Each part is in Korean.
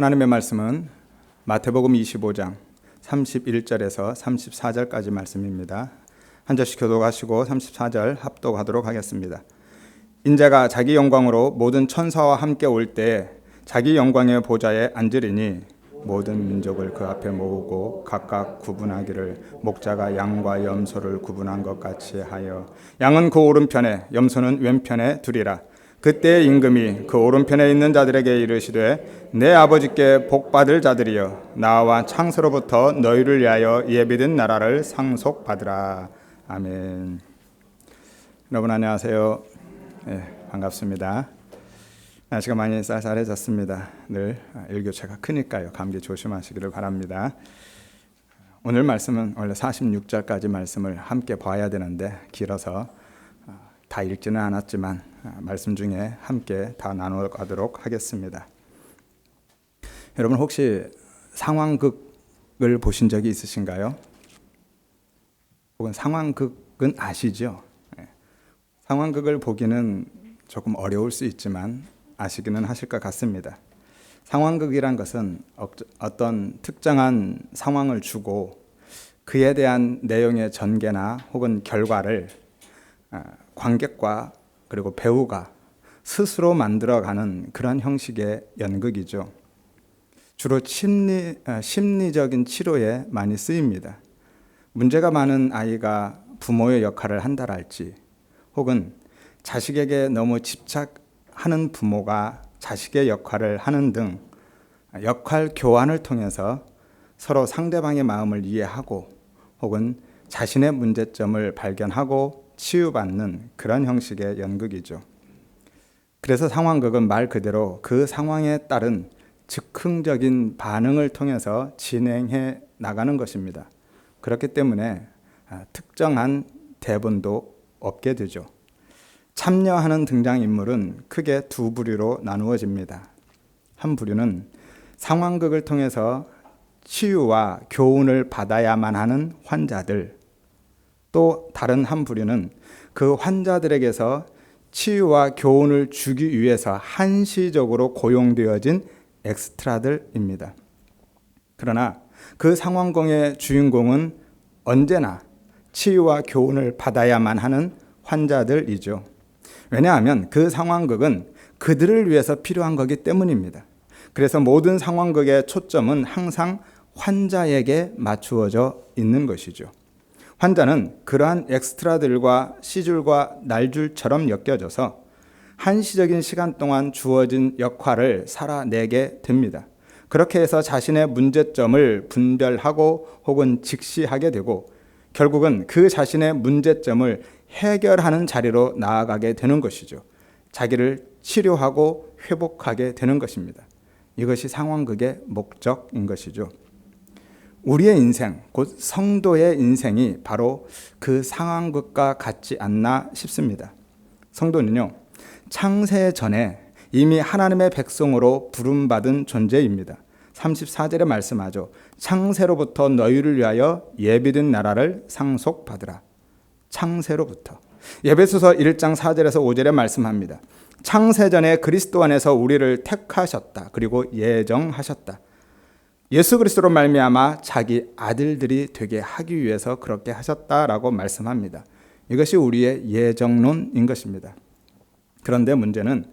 하나님의 말씀은 마태복음 25장 31절에서 34절까지 말씀입니다. 한 절씩 교독하시고 34절 합독하도록 하겠습니다. 인자가 자기 영광으로 모든 천사와 함께 올 때에 자기 영광의 보좌에 앉으리니 모든 민족을 그 앞에 모으고 각각 구분하기를 목자가 양과 염소를 구분한 것 같이 하여 양은 그 오른편에 염소는 왼편에 두리라. 그때 임금이 그 오른편에 있는 자들에게 이르시되 내 아버지께 복받을 자들이여 나와 창세로부터 너희를 위하여 예비된 나라를 상속받으라. 아멘. 여러분 안녕하세요. 반갑습니다. 날씨가 많이 쌀쌀해졌습니다. 늘 일교차가 크니까요. 감기 조심하시기를 바랍니다. 오늘 말씀은 원래 46절까지 말씀을 함께 봐야 되는데 길어서 다 읽지는 않았지만 말씀 중에 함께 다 나눠가도록 하겠습니다. 여러분 혹시 상황극을 보신 적이 있으신가요? 혹은 상황극은 아시죠? 상황극을 보기는 조금 어려울 수 있지만 아시기는 하실 것 같습니다. 상황극이란 것은 어떤 특정한 상황을 주고 그에 대한 내용의 전개나 혹은 결과를 관객과 그리고 배우가 스스로 만들어가는 그런 형식의 연극이죠. 주로 심리적인 치료에 많이 쓰입니다. 문제가 많은 아이가 부모의 역할을 한다랄지 혹은 자식에게 너무 집착하는 부모가 자식의 역할을 하는 등 역할 교환을 통해서 서로 상대방의 마음을 이해하고 혹은 자신의 문제점을 발견하고 치유받는 그런 형식의 연극이죠. 그래서 상황극은 말 그대로 그 상황에 따른 즉흥적인 반응을 통해서 진행해 나가는 것입니다. 그렇기 때문에 특정한 대본도 없게 되죠. 참여하는 등장인물은 크게 두 부류로 나누어집니다. 한 부류는 상황극을 통해서 치유와 교훈을 받아야만 하는 환자들, 또 다른 한 부류는 그 환자들에게서 치유와 교훈을 주기 위해서 한시적으로 고용되어진 엑스트라들입니다. 그러나 그 상황극의 주인공은 언제나 치유와 교훈을 받아야만 하는 환자들이죠. 왜냐하면 그 상황극은 그들을 위해서 필요한 거기 때문입니다. 그래서 모든 상황극의 초점은 항상 환자에게 맞추어져 있는 것이죠. 환자는 그러한 엑스트라들과 시줄과 날줄처럼 엮여져서 한시적인 시간 동안 주어진 역할을 살아내게 됩니다. 그렇게 해서 자신의 문제점을 분별하고 혹은 직시하게 되고 결국은 그 자신의 문제점을 해결하는 자리로 나아가게 되는 것이죠. 자기를 치료하고 회복하게 되는 것입니다. 이것이 상황극의 목적인 것이죠. 우리의 인생, 곧 성도의 인생이 바로 그 상황극과 같지 않나 싶습니다. 성도는요, 창세 전에 이미 하나님의 백성으로 부름받은 존재입니다. 34절에 말씀하죠. 창세로부터 너희를 위하여 예비된 나라를 상속받으라. 창세로부터. 에베소서 1장 4절에서 5절에 말씀합니다. 창세 전에 그리스도 안에서 우리를 택하셨다. 그리고 예정하셨다. 예수 그리스도로 말미암아 자기 아들들이 되게 하기 위해서 그렇게 하셨다라고 말씀합니다. 이것이 우리의 예정론인 것입니다. 그런데 문제는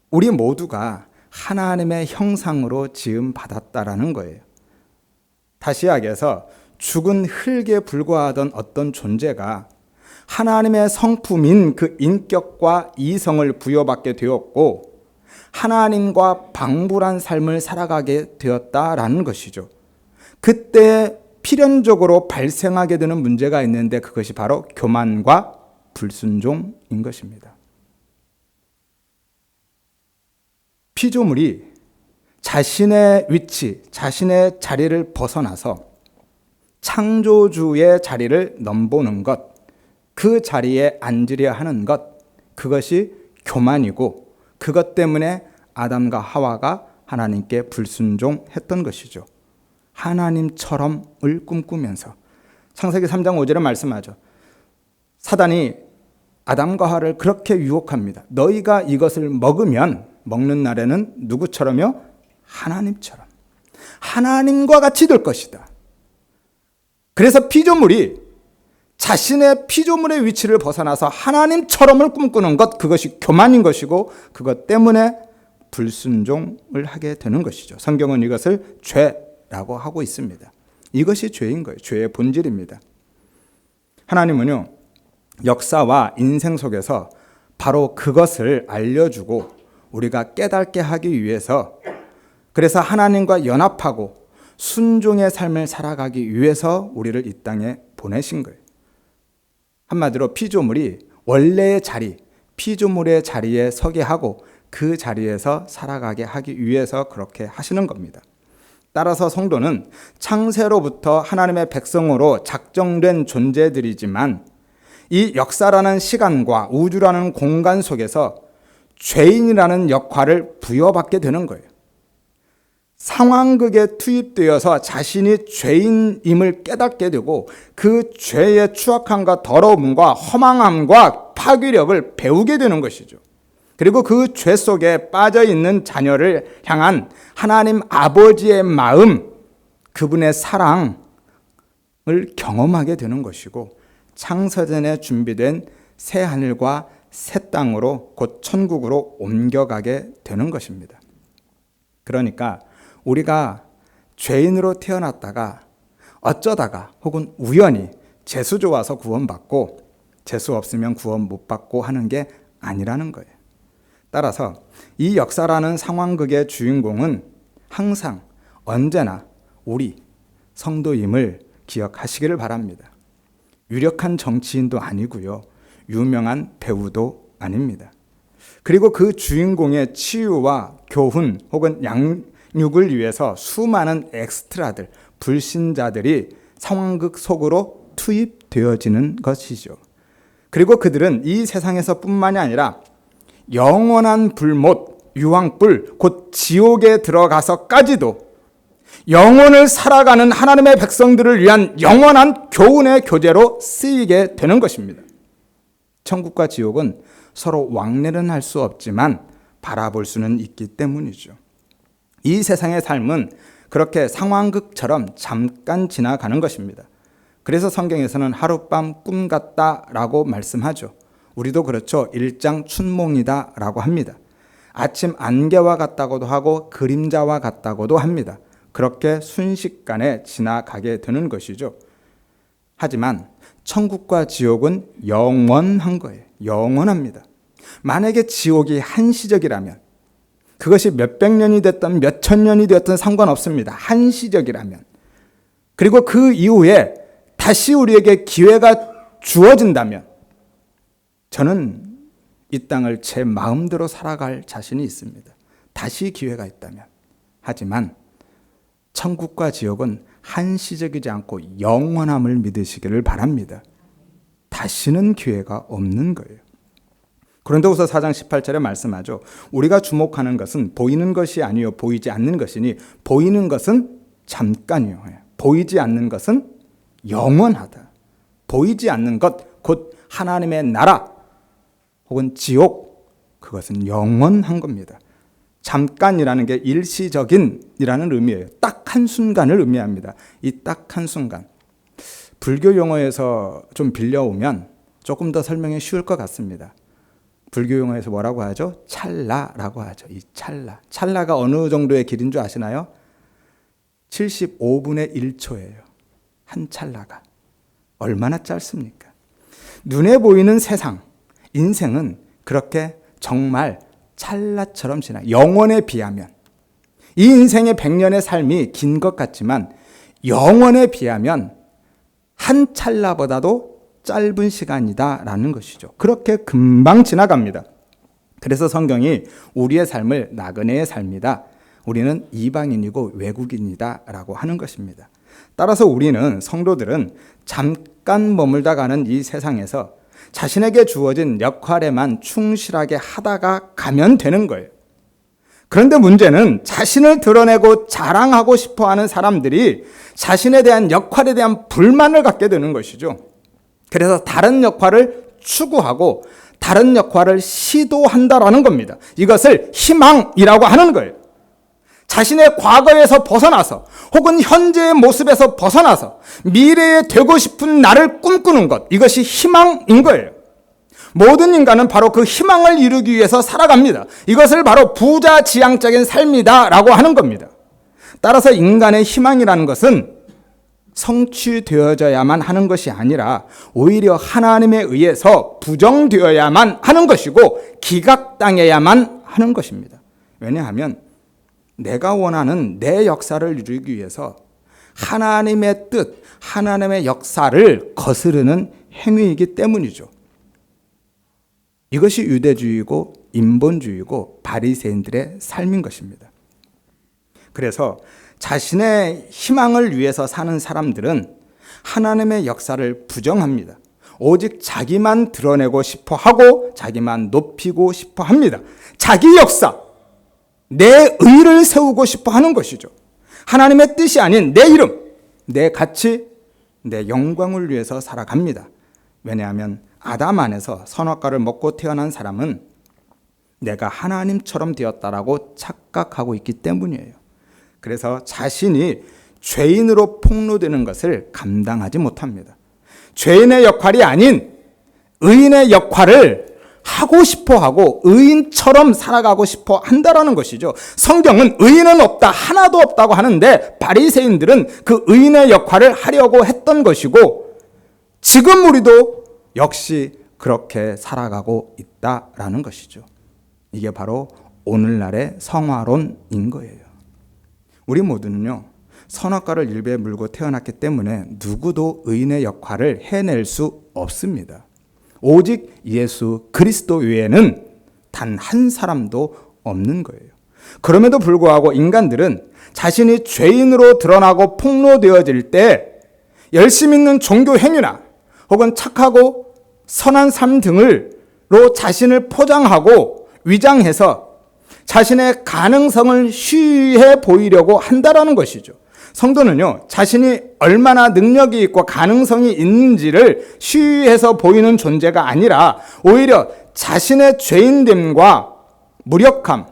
우리 모두가 하나님의 형상으로 지음 받았다라는 거예요. 다시 이야기해서 죽은 흙에 불과하던 어떤 존재가 하나님의 성품인 그 인격과 이성을 부여받게 되었고 하나님과 방불한 삶을 살아가게 되었다라는 것이죠. 그때 필연적으로 발생하게 되는 문제가 있는데 그것이 바로 교만과 불순종인 것입니다. 피조물이 자신의 위치, 자신의 자리를 벗어나서 창조주의 자리를 넘보는 것, 그 자리에 앉으려 하는 것, 그것이 교만이고 그것 때문에 아담과 하와가 하나님께 불순종했던 것이죠. 하나님처럼을 꿈꾸면서 창세기 3장 5절에 말씀하죠. 사단이 아담과 하와를 그렇게 유혹합니다. 너희가 이것을 먹으면 먹는 날에는 누구처럼요? 하나님처럼 하나님과 같이 될 것이다. 그래서 피조물이 자신의 피조물의 위치를 벗어나서 하나님처럼을 꿈꾸는 것, 그것이 교만인 것이고 그것 때문에 불순종을 하게 되는 것이죠. 성경은 이것을 죄라고 하고 있습니다. 이것이 죄인 거예요. 죄의 본질입니다. 하나님은요, 역사와 인생 속에서 바로 그것을 알려주고 우리가 깨닫게 하기 위해서, 그래서 하나님과 연합하고 순종의 삶을 살아가기 위해서 우리를 이 땅에 보내신 거예요. 한마디로 피조물이 원래의 자리, 피조물의 자리에 서게 하고 그 자리에서 살아가게 하기 위해서 그렇게 하시는 겁니다. 따라서 성도는 창세로부터 하나님의 백성으로 작정된 존재들이지만 이 역사라는 시간과 우주라는 공간 속에서 죄인이라는 역할을 부여받게 되는 거예요. 상황극에 투입되어서 자신이 죄인임을 깨닫게 되고 그 죄의 추악함과 더러움과 허망함과 파괴력을 배우게 되는 것이죠. 그리고 그 죄 속에 빠져있는 자녀를 향한 하나님 아버지의 마음, 그분의 사랑을 경험하게 되는 것이고 창세전에 준비된 새 하늘과 새 땅으로 곧 천국으로 옮겨가게 되는 것입니다. 그러니까 우리가 죄인으로 태어났다가 어쩌다가 혹은 우연히 재수 좋아서 구원받고 재수 없으면 구원 못 받고 하는 게 아니라는 거예요. 따라서 이 역사라는 상황극의 주인공은 항상 언제나 우리 성도임을 기억하시기를 바랍니다. 유력한 정치인도 아니고요, 유명한 배우도 아닙니다. 그리고 그 주인공의 치유와 교훈 혹은 양육을 위해서 수많은 엑스트라들, 불신자들이 상황극 속으로 투입되어지는 것이죠. 그리고 그들은 이 세상에서 뿐만이 아니라 영원한 불못, 유황불, 곧 지옥에 들어가서까지도 영혼을 살아가는 하나님의 백성들을 위한 영원한 교훈의 교재로 쓰이게 되는 것입니다. 천국과 지옥은 서로 왕래는 할 수 없지만 바라볼 수는 있기 때문이죠. 이 세상의 삶은 그렇게 상황극처럼 잠깐 지나가는 것입니다. 그래서 성경에서는 하룻밤 꿈 같다라고 말씀하죠. 우리도 그렇죠. 일장춘몽이다라고 합니다. 아침 안개와 같다고도 하고 그림자와 같다고도 합니다. 그렇게 순식간에 지나가게 되는 것이죠. 하지만 천국과 지옥은 영원한 거예요. 영원합니다. 만약에 지옥이 한시적이라면, 그것이 몇백 년이 됐든 몇천 년이 됐든 상관없습니다. 한시적이라면. 그리고 그 이후에 다시 우리에게 기회가 주어진다면 저는 이 땅을 제 마음대로 살아갈 자신이 있습니다. 다시 기회가 있다면. 하지만 천국과 지옥은 한시적이지 않고 영원함을 믿으시기를 바랍니다. 다시는 기회가 없는 거예요. 고린도후서 4장 18절에 말씀하죠. 우리가 주목하는 것은 보이는 것이 아니요 보이지 않는 것이니 보이는 것은 잠깐이요 보이지 않는 것은 영원하다. 보이지 않는 것, 곧 하나님의 나라 혹은 지옥, 그것은 영원한 겁니다. 잠깐이라는 게 일시적인이라는 의미예요. 딱 한순간을 의미합니다. 이 딱 한순간. 불교 용어에서 좀 빌려오면 조금 더 설명이 쉬울 것 같습니다. 불교 용어에서 뭐라고 하죠? 찰나라고 하죠. 이 찰나. 찰나가 어느 정도의 길인 줄 아시나요? 75분의 1초예요. 한 찰나가. 얼마나 짧습니까? 눈에 보이는 세상, 인생은 그렇게 정말 찰나처럼 지나. 영원에 비하면. 이 인생의 100년의 삶이 긴 것 같지만 영원에 비하면 한 찰나보다도 짧은 시간이다라는 것이죠. 그렇게 금방 지나갑니다. 그래서 성경이 우리의 삶을 나그네의 삶이다. 우리는 이방인이고 외국인이다 라고 하는 것입니다. 따라서 우리는 성도들은 잠깐 머물다 가는 이 세상에서 자신에게 주어진 역할에만 충실하게 하다가 가면 되는 거예요. 그런데 문제는 자신을 드러내고 자랑하고 싶어하는 사람들이 자신에 대한 역할에 대한 불만을 갖게 되는 것이죠. 그래서 다른 역할을 추구하고 다른 역할을 시도한다라는 겁니다. 이것을 희망이라고 하는 거예요. 자신의 과거에서 벗어나서 혹은 현재의 모습에서 벗어나서 미래에 되고 싶은 나를 꿈꾸는 것, 이것이 희망인 거예요. 모든 인간은 바로 그 희망을 이루기 위해서 살아갑니다. 이것을 바로 부자지향적인 삶이다 라고 하는 겁니다. 따라서 인간의 희망이라는 것은 성취되어져야만 하는 것이 아니라 오히려 하나님에 의해서 부정되어야만 하는 것이고 기각당해야만 하는 것입니다. 왜냐하면 내가 원하는 내 역사를 이루기 위해서 하나님의 뜻, 하나님의 역사를 거스르는 행위이기 때문이죠. 이것이 유대주의고 인본주의고 바리새인들의 삶인 것입니다. 그래서 자신의 희망을 위해서 사는 사람들은 하나님의 역사를 부정합니다. 오직 자기만 드러내고 싶어 하고 자기만 높이고 싶어 합니다. 자기 역사, 내 의를 세우고 싶어 하는 것이죠. 하나님의 뜻이 아닌 내 이름, 내 가치, 내 영광을 위해서 살아갑니다. 왜냐하면 아담 안에서 선악과를 먹고 태어난 사람은 내가 하나님처럼 되었다라고 착각하고 있기 때문이에요. 그래서 자신이 죄인으로 폭로되는 것을 감당하지 못합니다. 죄인의 역할이 아닌 의인의 역할을 하고 싶어 하고 의인처럼 살아가고 싶어 한다라는 것이죠. 성경은 의인은 없다, 하나도 없다고 하는데 바리새인들은 그 의인의 역할을 하려고 했던 것이고 지금 우리도 역시 그렇게 살아가고 있다라는 것이죠. 이게 바로 오늘날의 성화론인 거예요. 우리 모두는요, 선악과를 일배에 물고 태어났기 때문에 누구도 의인의 역할을 해낼 수 없습니다. 오직 예수 그리스도 외에는 단 한 사람도 없는 거예요. 그럼에도 불구하고 인간들은 자신이 죄인으로 드러나고 폭로되어질 때 열심 있는 종교 행위나 혹은 착하고 선한 삶 등으로 자신을 포장하고 위장해서 자신의 가능성을 시위해 보이려고 한다라는 것이죠. 성도는요, 자신이 얼마나 능력이 있고 가능성이 있는지를 시위해서 보이는 존재가 아니라 오히려 자신의 죄인됨과 무력함,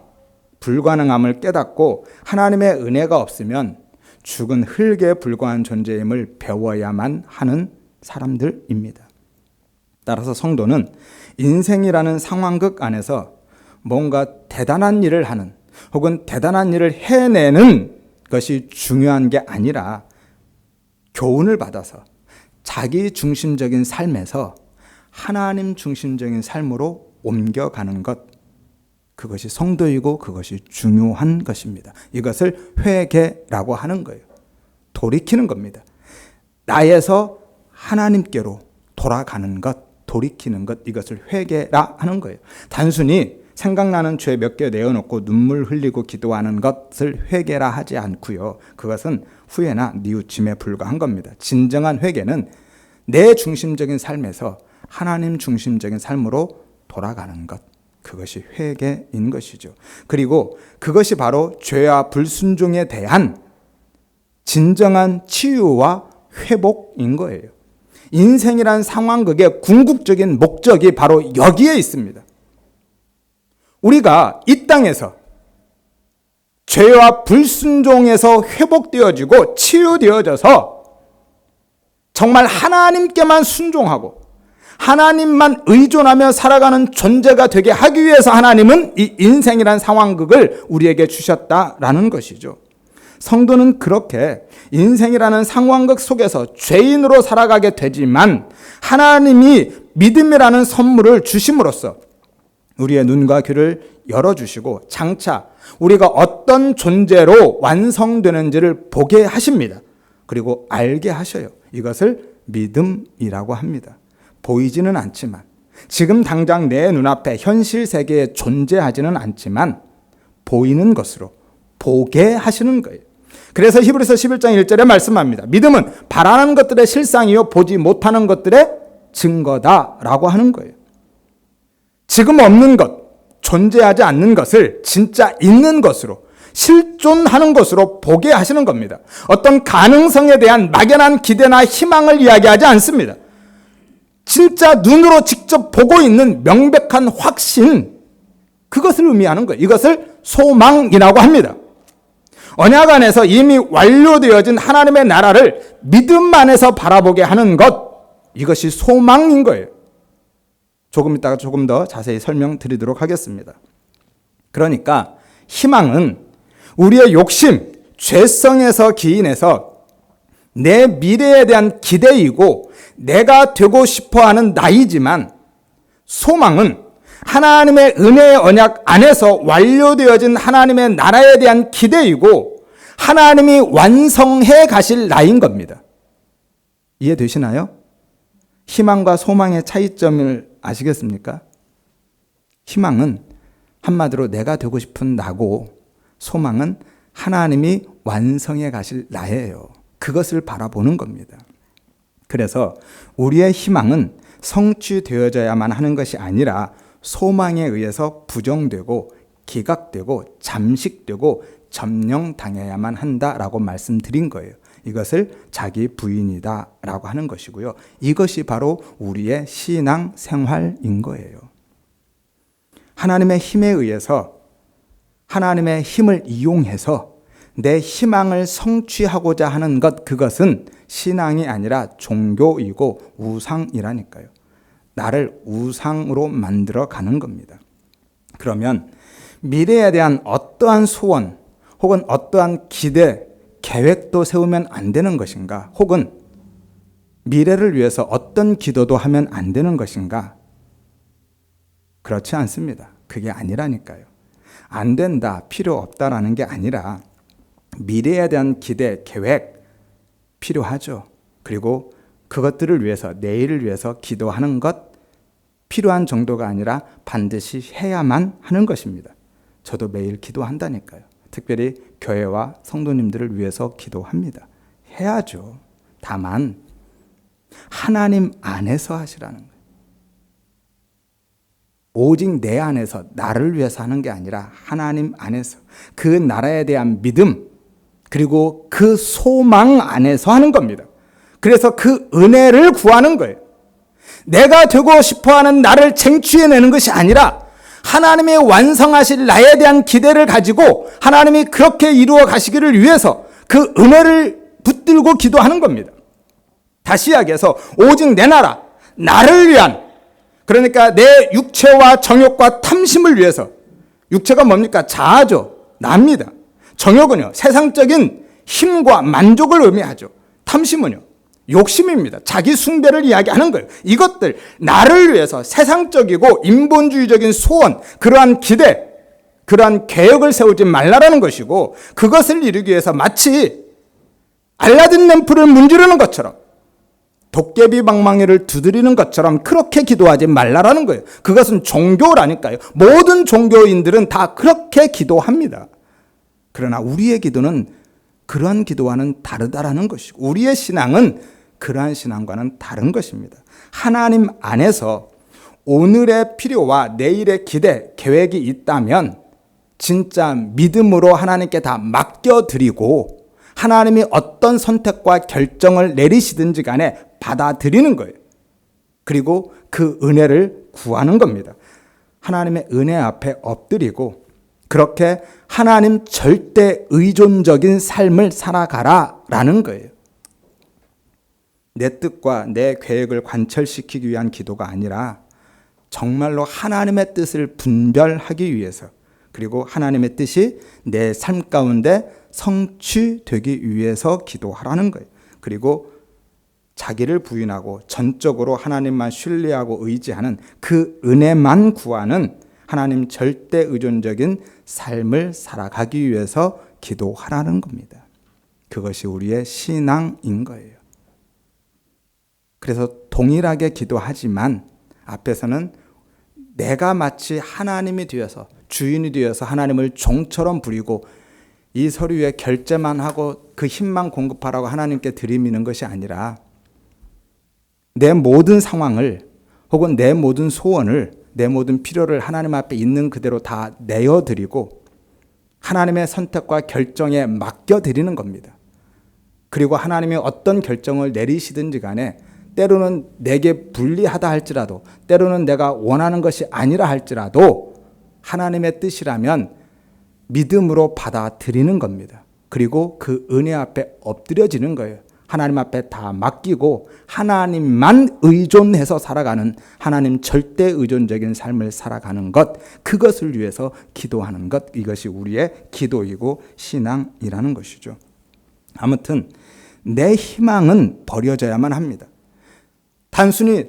불가능함을 깨닫고 하나님의 은혜가 없으면 죽은 흙에 불과한 존재임을 배워야만 하는 사람들입니다. 따라서 성도는 인생이라는 상황극 안에서 뭔가 대단한 일을 하는 혹은 대단한 일을 해내는 것이 중요한 게 아니라 교훈을 받아서 자기 중심적인 삶에서 하나님 중심적인 삶으로 옮겨가는 것, 그것이 성도이고 그것이 중요한 것입니다. 이것을 회개라고 하는 거예요. 돌이키는 겁니다. 나에서 하나님께로 돌아가는 것, 돌이키는 것, 이것을 회개라 하는 거예요. 단순히 생각나는 죄 몇 개 내어놓고 눈물 흘리고 기도하는 것을 회개라 하지 않고요. 그것은 후회나 뉘우침에 불과한 겁니다. 진정한 회개는 내 중심적인 삶에서 하나님 중심적인 삶으로 돌아가는 것, 그것이 회개인 것이죠. 그리고 그것이 바로 죄와 불순종에 대한 진정한 치유와 회복인 거예요. 인생이란 상황극의 궁극적인 목적이 바로 여기에 있습니다. 우리가 이 땅에서 죄와 불순종에서 회복되어지고 치유되어져서 정말 하나님께만 순종하고 하나님만 의존하며 살아가는 존재가 되게 하기 위해서 하나님은 이 인생이란 상황극을 우리에게 주셨다라는 것이죠. 성도는 그렇게 인생이라는 상황극 속에서 죄인으로 살아가게 되지만 하나님이 믿음이라는 선물을 주심으로써 우리의 눈과 귀를 열어주시고 장차 우리가 어떤 존재로 완성되는지를 보게 하십니다. 그리고 알게 하셔요. 이것을 믿음이라고 합니다. 보이지는 않지만, 지금 당장 내 눈앞에 현실 세계에 존재하지는 않지만 보이는 것으로 보게 하시는 거예요. 그래서 히브리서 11장 1절에 말씀합니다. 믿음은 바라는 것들의 실상이요 보지 못하는 것들의 증거다라고 하는 거예요. 지금 없는 것, 존재하지 않는 것을 진짜 있는 것으로, 실존하는 것으로 보게 하시는 겁니다. 어떤 가능성에 대한 막연한 기대나 희망을 이야기하지 않습니다. 진짜 눈으로 직접 보고 있는 명백한 확신, 그것을 의미하는 거예요. 이것을 소망이라고 합니다. 언약 안에서 이미 완료되어진 하나님의 나라를 믿음 안에서 바라보게 하는 것, 이것이 소망인 거예요. 조금 이따가 조금 더 자세히 설명드리도록 하겠습니다. 그러니까 희망은 우리의 욕심, 죄성에서 기인해서 내 미래에 대한 기대이고 내가 되고 싶어하는 나이지만, 소망은 하나님의 은혜의 언약 안에서 완료되어진 하나님의 나라에 대한 기대이고 하나님이 완성해 가실 나인 겁니다. 이해되시나요? 희망과 소망의 차이점을 아시겠습니까? 희망은 한마디로 내가 되고 싶은 나고, 소망은 하나님이 완성해 가실 나예요. 그것을 바라보는 겁니다. 그래서 우리의 희망은 성취되어져야만 하는 것이 아니라 소망에 의해서 부정되고 기각되고 잠식되고 점령당해야만 한다라고 말씀드린 거예요. 이것을 자기 부인이다 라고 하는 것이고요. 이것이 바로 우리의 신앙 생활인 거예요. 하나님의 힘에 의해서, 하나님의 힘을 이용해서 내 희망을 성취하고자 하는 것, 그것은 신앙이 아니라 종교이고 우상이라니까요. 나를 우상으로 만들어 가는 겁니다. 그러면 미래에 대한 어떠한 소원 혹은 어떠한 기대, 계획도 세우면 안 되는 것인가? 혹은 미래를 위해서 어떤 기도도 하면 안 되는 것인가? 그렇지 않습니다. 그게 아니라니까요. 안 된다, 필요 없다라는 게 아니라 미래에 대한 기대, 계획 필요하죠. 그리고 그것들을 위해서, 내일을 위해서 기도하는 것 필요한 정도가 아니라 반드시 해야만 하는 것입니다. 저도 매일 기도한다니까요. 특별히 교회와 성도님들을 위해서 기도합니다. 해야죠. 다만 하나님 안에서 하시라는 거예요. 오직 내 안에서 나를 위해서 하는 게 아니라 하나님 안에서, 그 나라에 대한 믿음 그리고 그 소망 안에서 하는 겁니다. 그래서 그 은혜를 구하는 거예요. 내가 되고 싶어하는 나를 쟁취해내는 것이 아니라 하나님의 완성하실 나에 대한 기대를 가지고 하나님이 그렇게 이루어 가시기를 위해서 그 은혜를 붙들고 기도하는 겁니다. 다시 이야기해서 오직 내 나라, 나를 위한, 그러니까 내 육체와 정욕과 탐심을 위해서. 육체가 뭡니까? 자아죠. 나입니다. 정욕은요, 세상적인 힘과 만족을 의미하죠. 탐심은요, 욕심입니다. 자기 숭배를 이야기하는 거예요. 이것들 나를 위해서 세상적이고 인본주의적인 소원, 그러한 기대, 그러한 계획을 세우지 말라라는 것이고, 그것을 이루기 위해서 마치 알라딘 램프를 문지르는 것처럼, 도깨비 방망이를 두드리는 것처럼 그렇게 기도하지 말라라는 거예요. 그것은 종교라니까요. 모든 종교인들은 다 그렇게 기도합니다. 그러나 우리의 기도는 그러한 기도와는 다르다라는 것이고, 우리의 신앙은 그러한 신앙과는 다른 것입니다. 하나님 안에서 오늘의 필요와 내일의 기대, 계획이 있다면 진짜 믿음으로 하나님께 다 맡겨드리고 하나님이 어떤 선택과 결정을 내리시든지 간에 받아들이는 거예요. 그리고 그 은혜를 구하는 겁니다. 하나님의 은혜 앞에 엎드리고 그렇게 하나님 절대 의존적인 삶을 살아가라라는 거예요. 내 뜻과 내 계획을 관철시키기 위한 기도가 아니라 정말로 하나님의 뜻을 분별하기 위해서, 그리고 하나님의 뜻이 내 삶 가운데 성취되기 위해서 기도하라는 거예요. 그리고 자기를 부인하고 전적으로 하나님만 신뢰하고 의지하는 그 은혜만 구하는 하나님 절대 의존적인 삶을 살아가기 위해서 기도하라는 겁니다. 그것이 우리의 신앙인 거예요. 그래서 동일하게 기도하지만 앞에서는 내가 마치 하나님이 되어서, 주인이 되어서 하나님을 종처럼 부리고 이 서류에 결제만 하고 그 힘만 공급하라고 하나님께 들이미는 것이 아니라 내 모든 상황을 혹은 내 모든 소원을, 내 모든 필요를 하나님 앞에 있는 그대로 다 내어드리고 하나님의 선택과 결정에 맡겨드리는 겁니다. 그리고 하나님이 어떤 결정을 내리시든지 간에 때로는 내게 불리하다 할지라도, 때로는 내가 원하는 것이 아니라 할지라도 하나님의 뜻이라면 믿음으로 받아들이는 겁니다. 그리고 그 은혜 앞에 엎드려지는 거예요. 하나님 앞에 다 맡기고 하나님만 의존해서 살아가는, 하나님 절대 의존적인 삶을 살아가는 것, 그것을 위해서 기도하는 것, 이것이 우리의 기도이고 신앙이라는 것이죠. 아무튼 내 희망은 버려져야만 합니다. 단순히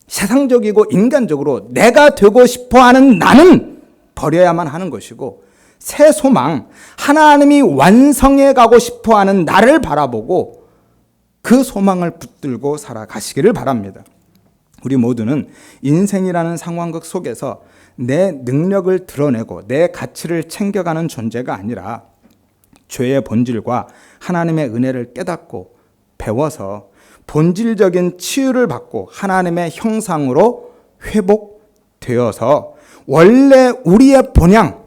세상적이고 인간적으로 내가 되고 싶어하는 나는 버려야만 하는 것이고, 새 소망, 하나님이 완성해 가고 싶어하는 나를 바라보고 그 소망을 붙들고 살아가시기를 바랍니다. 우리 모두는 인생이라는 상황극 속에서 내 능력을 드러내고 내 가치를 챙겨가는 존재가 아니라 죄의 본질과 하나님의 은혜를 깨닫고 배워서 본질적인 치유를 받고 하나님의 형상으로 회복되어서 원래 우리의 본향,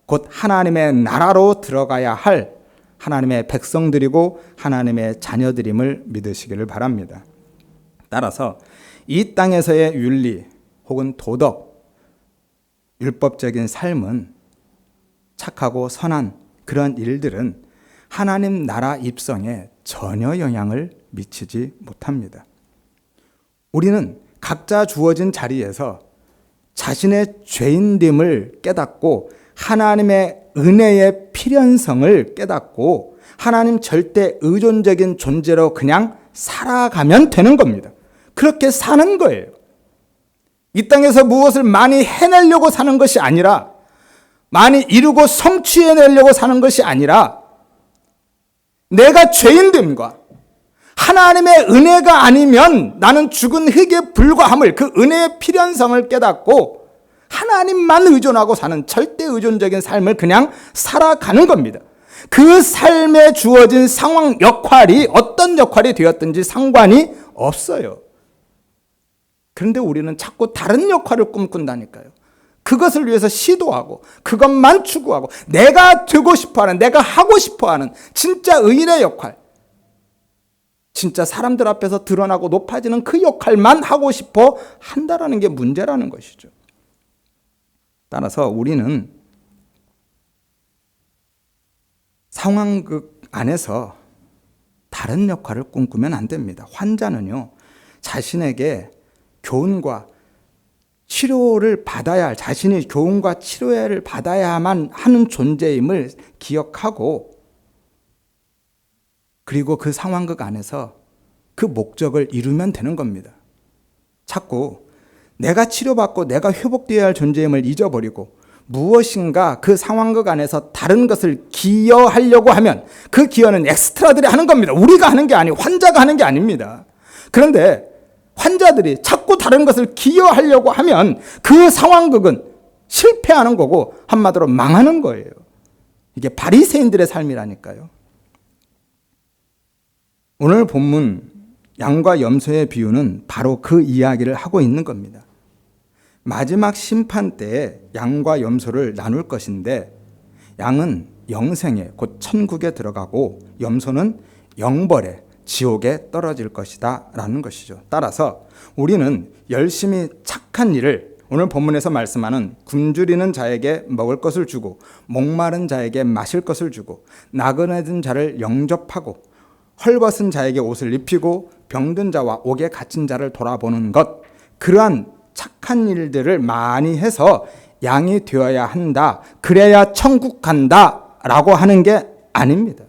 곧 하나님의 나라로 들어가야 할 하나님의 백성들이고 하나님의 자녀들임을 믿으시기를 바랍니다. 따라서 이 땅에서의 윤리 혹은 도덕, 율법적인 삶은, 착하고 선한 그런 일들은 하나님 나라 입성에 전혀 영향을 미치지 못합니다. 우리는 각자 주어진 자리에서 자신의 죄인됨을 깨닫고 하나님의 은혜의 필연성을 깨닫고 하나님 절대 의존적인 존재로 그냥 살아가면 되는 겁니다. 그렇게 사는 거예요. 이 땅에서 무엇을 많이 해내려고 사는 것이 아니라, 많이 이루고 성취해내려고 사는 것이 아니라, 내가 죄인됨과 하나님의 은혜가 아니면 나는 죽은 흙에 불과함을, 그 은혜의 필연성을 깨닫고 하나님만 의존하고 사는 절대 의존적인 삶을 그냥 살아가는 겁니다. 그 삶에 주어진 상황, 역할이 어떤 역할이 되었든지 상관이 없어요. 그런데 우리는 자꾸 다른 역할을 꿈꾼다니까요. 그것을 위해서 시도하고 그것만 추구하고 내가 되고 싶어하는, 내가 하고 싶어하는 진짜 의인의 역할, 진짜 사람들 앞에서 드러나고 높아지는 그 역할만 하고 싶어 한다라는 게 문제라는 것이죠. 따라서 우리는 상황극 안에서 다른 역할을 꿈꾸면 안 됩니다. 환자는요, 자신에게 교훈과 치료를 받아야 할, 자신이 교훈과 치료를 받아야만 하는 존재임을 기억하고, 그리고 그 상황극 안에서 그 목적을 이루면 되는 겁니다. 자꾸 내가 치료받고 내가 회복되어야 할 존재임을 잊어버리고 무엇인가 그 상황극 안에서 다른 것을 기여하려고 하면 그 기여는 엑스트라들이 하는 겁니다. 우리가 하는 게 아니고 환자가 하는 게 아닙니다. 그런데 환자들이 자꾸 다른 것을 기여하려고 하면 그 상황극은 실패하는 거고 한마디로 망하는 거예요. 이게 바리새인들의 삶이라니까요. 오늘 본문 양과 염소의 비유는 바로 그 이야기를 하고 있는 겁니다. 마지막 심판 때에 양과 염소를 나눌 것인데, 양은 영생에 곧 천국에 들어가고 염소는 영벌에 지옥에 떨어질 것이다 라는 것이죠. 따라서 우리는 열심히 착한 일을, 오늘 본문에서 말씀하는 굶주리는 자에게 먹을 것을 주고 목마른 자에게 마실 것을 주고 나그네든 자를 영접하고 헐벗은 자에게 옷을 입히고 병든 자와 옥에 갇힌 자를 돌아보는 것, 그러한 착한 일들을 많이 해서 양이 되어야 한다, 그래야 천국 간다 라고 하는 게 아닙니다.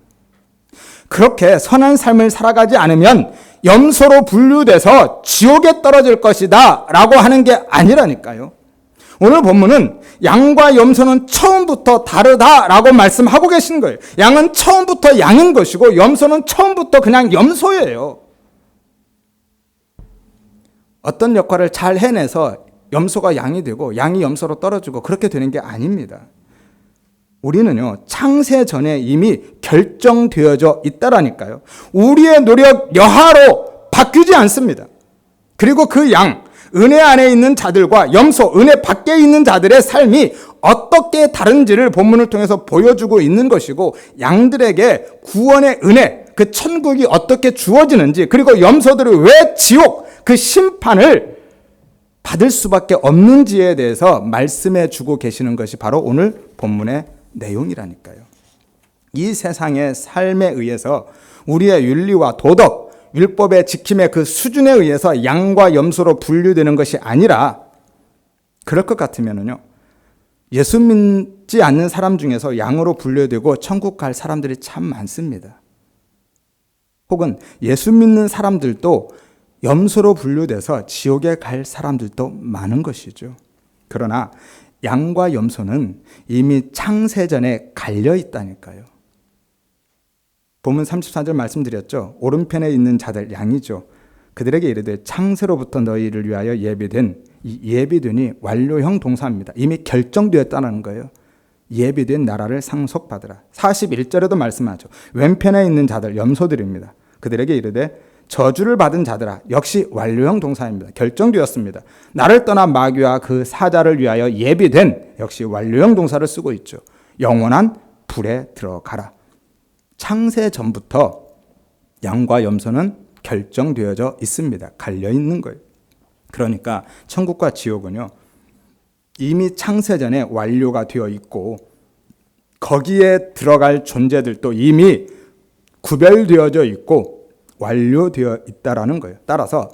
그렇게 선한 삶을 살아가지 않으면 염소로 분류돼서 지옥에 떨어질 것이다 라고 하는 게 아니라니까요. 오늘 본문은 양과 염소는 처음부터 다르다라고 말씀하고 계신 거예요. 양은 처음부터 양인 것이고 염소는 처음부터 그냥 염소예요. 어떤 역할을 잘 해내서 염소가 양이 되고 양이 염소로 떨어지고 그렇게 되는 게 아닙니다. 우리는요, 창세 전에 이미 결정되어져 있다라니까요. 우리의 노력 여하로 바뀌지 않습니다. 그리고 그 양, 은혜 안에 있는 자들과 염소, 은혜 밖에 있는 자들의 삶이 어떻게 다른지를 본문을 통해서 보여주고 있는 것이고, 양들에게 구원의 은혜, 그 천국이 어떻게 주어지는지, 그리고 염소들이 왜 지옥, 그 심판을 받을 수밖에 없는지에 대해서 말씀해 주고 계시는 것이 바로 오늘 본문의 내용이라니까요. 이 세상의 삶에 의해서 우리의 윤리와 도덕, 율법의 지킴의 그 수준에 의해서 양과 염소로 분류되는 것이 아니라, 그럴 것 같으면요, 예수 믿지 않는 사람 중에서 양으로 분류되고 천국 갈 사람들이 참 많습니다. 혹은 예수 믿는 사람들도 염소로 분류돼서 지옥에 갈 사람들도 많은 것이죠. 그러나 양과 염소는 이미 창세전에 갈려 있다니까요. 본문 34절 말씀드렸죠. 오른편에 있는 자들, 양이죠. 그들에게 이르되 창세로부터 너희를 위하여 예비된, 이 예비된이 완료형 동사입니다. 이미 결정되었다는 거예요. 예비된 나라를 상속받으라. 41절에도 말씀하죠. 왼편에 있는 자들, 염소들입니다. 그들에게 이르되 저주를 받은 자들아. 역시 완료형 동사입니다. 결정되었습니다. 나를 떠난 마귀와 그 사자를 위하여 예비된, 역시 완료형 동사를 쓰고 있죠. 영원한 불에 들어가라. 창세 전부터 양과 염소는 결정되어져 있습니다. 갈려 있는 거예요. 그러니까 천국과 지옥은요, 이미 창세전에 완료가 되어 있고 거기에 들어갈 존재들도 이미 구별되어져 있고 완료되어 있다라는 거예요. 따라서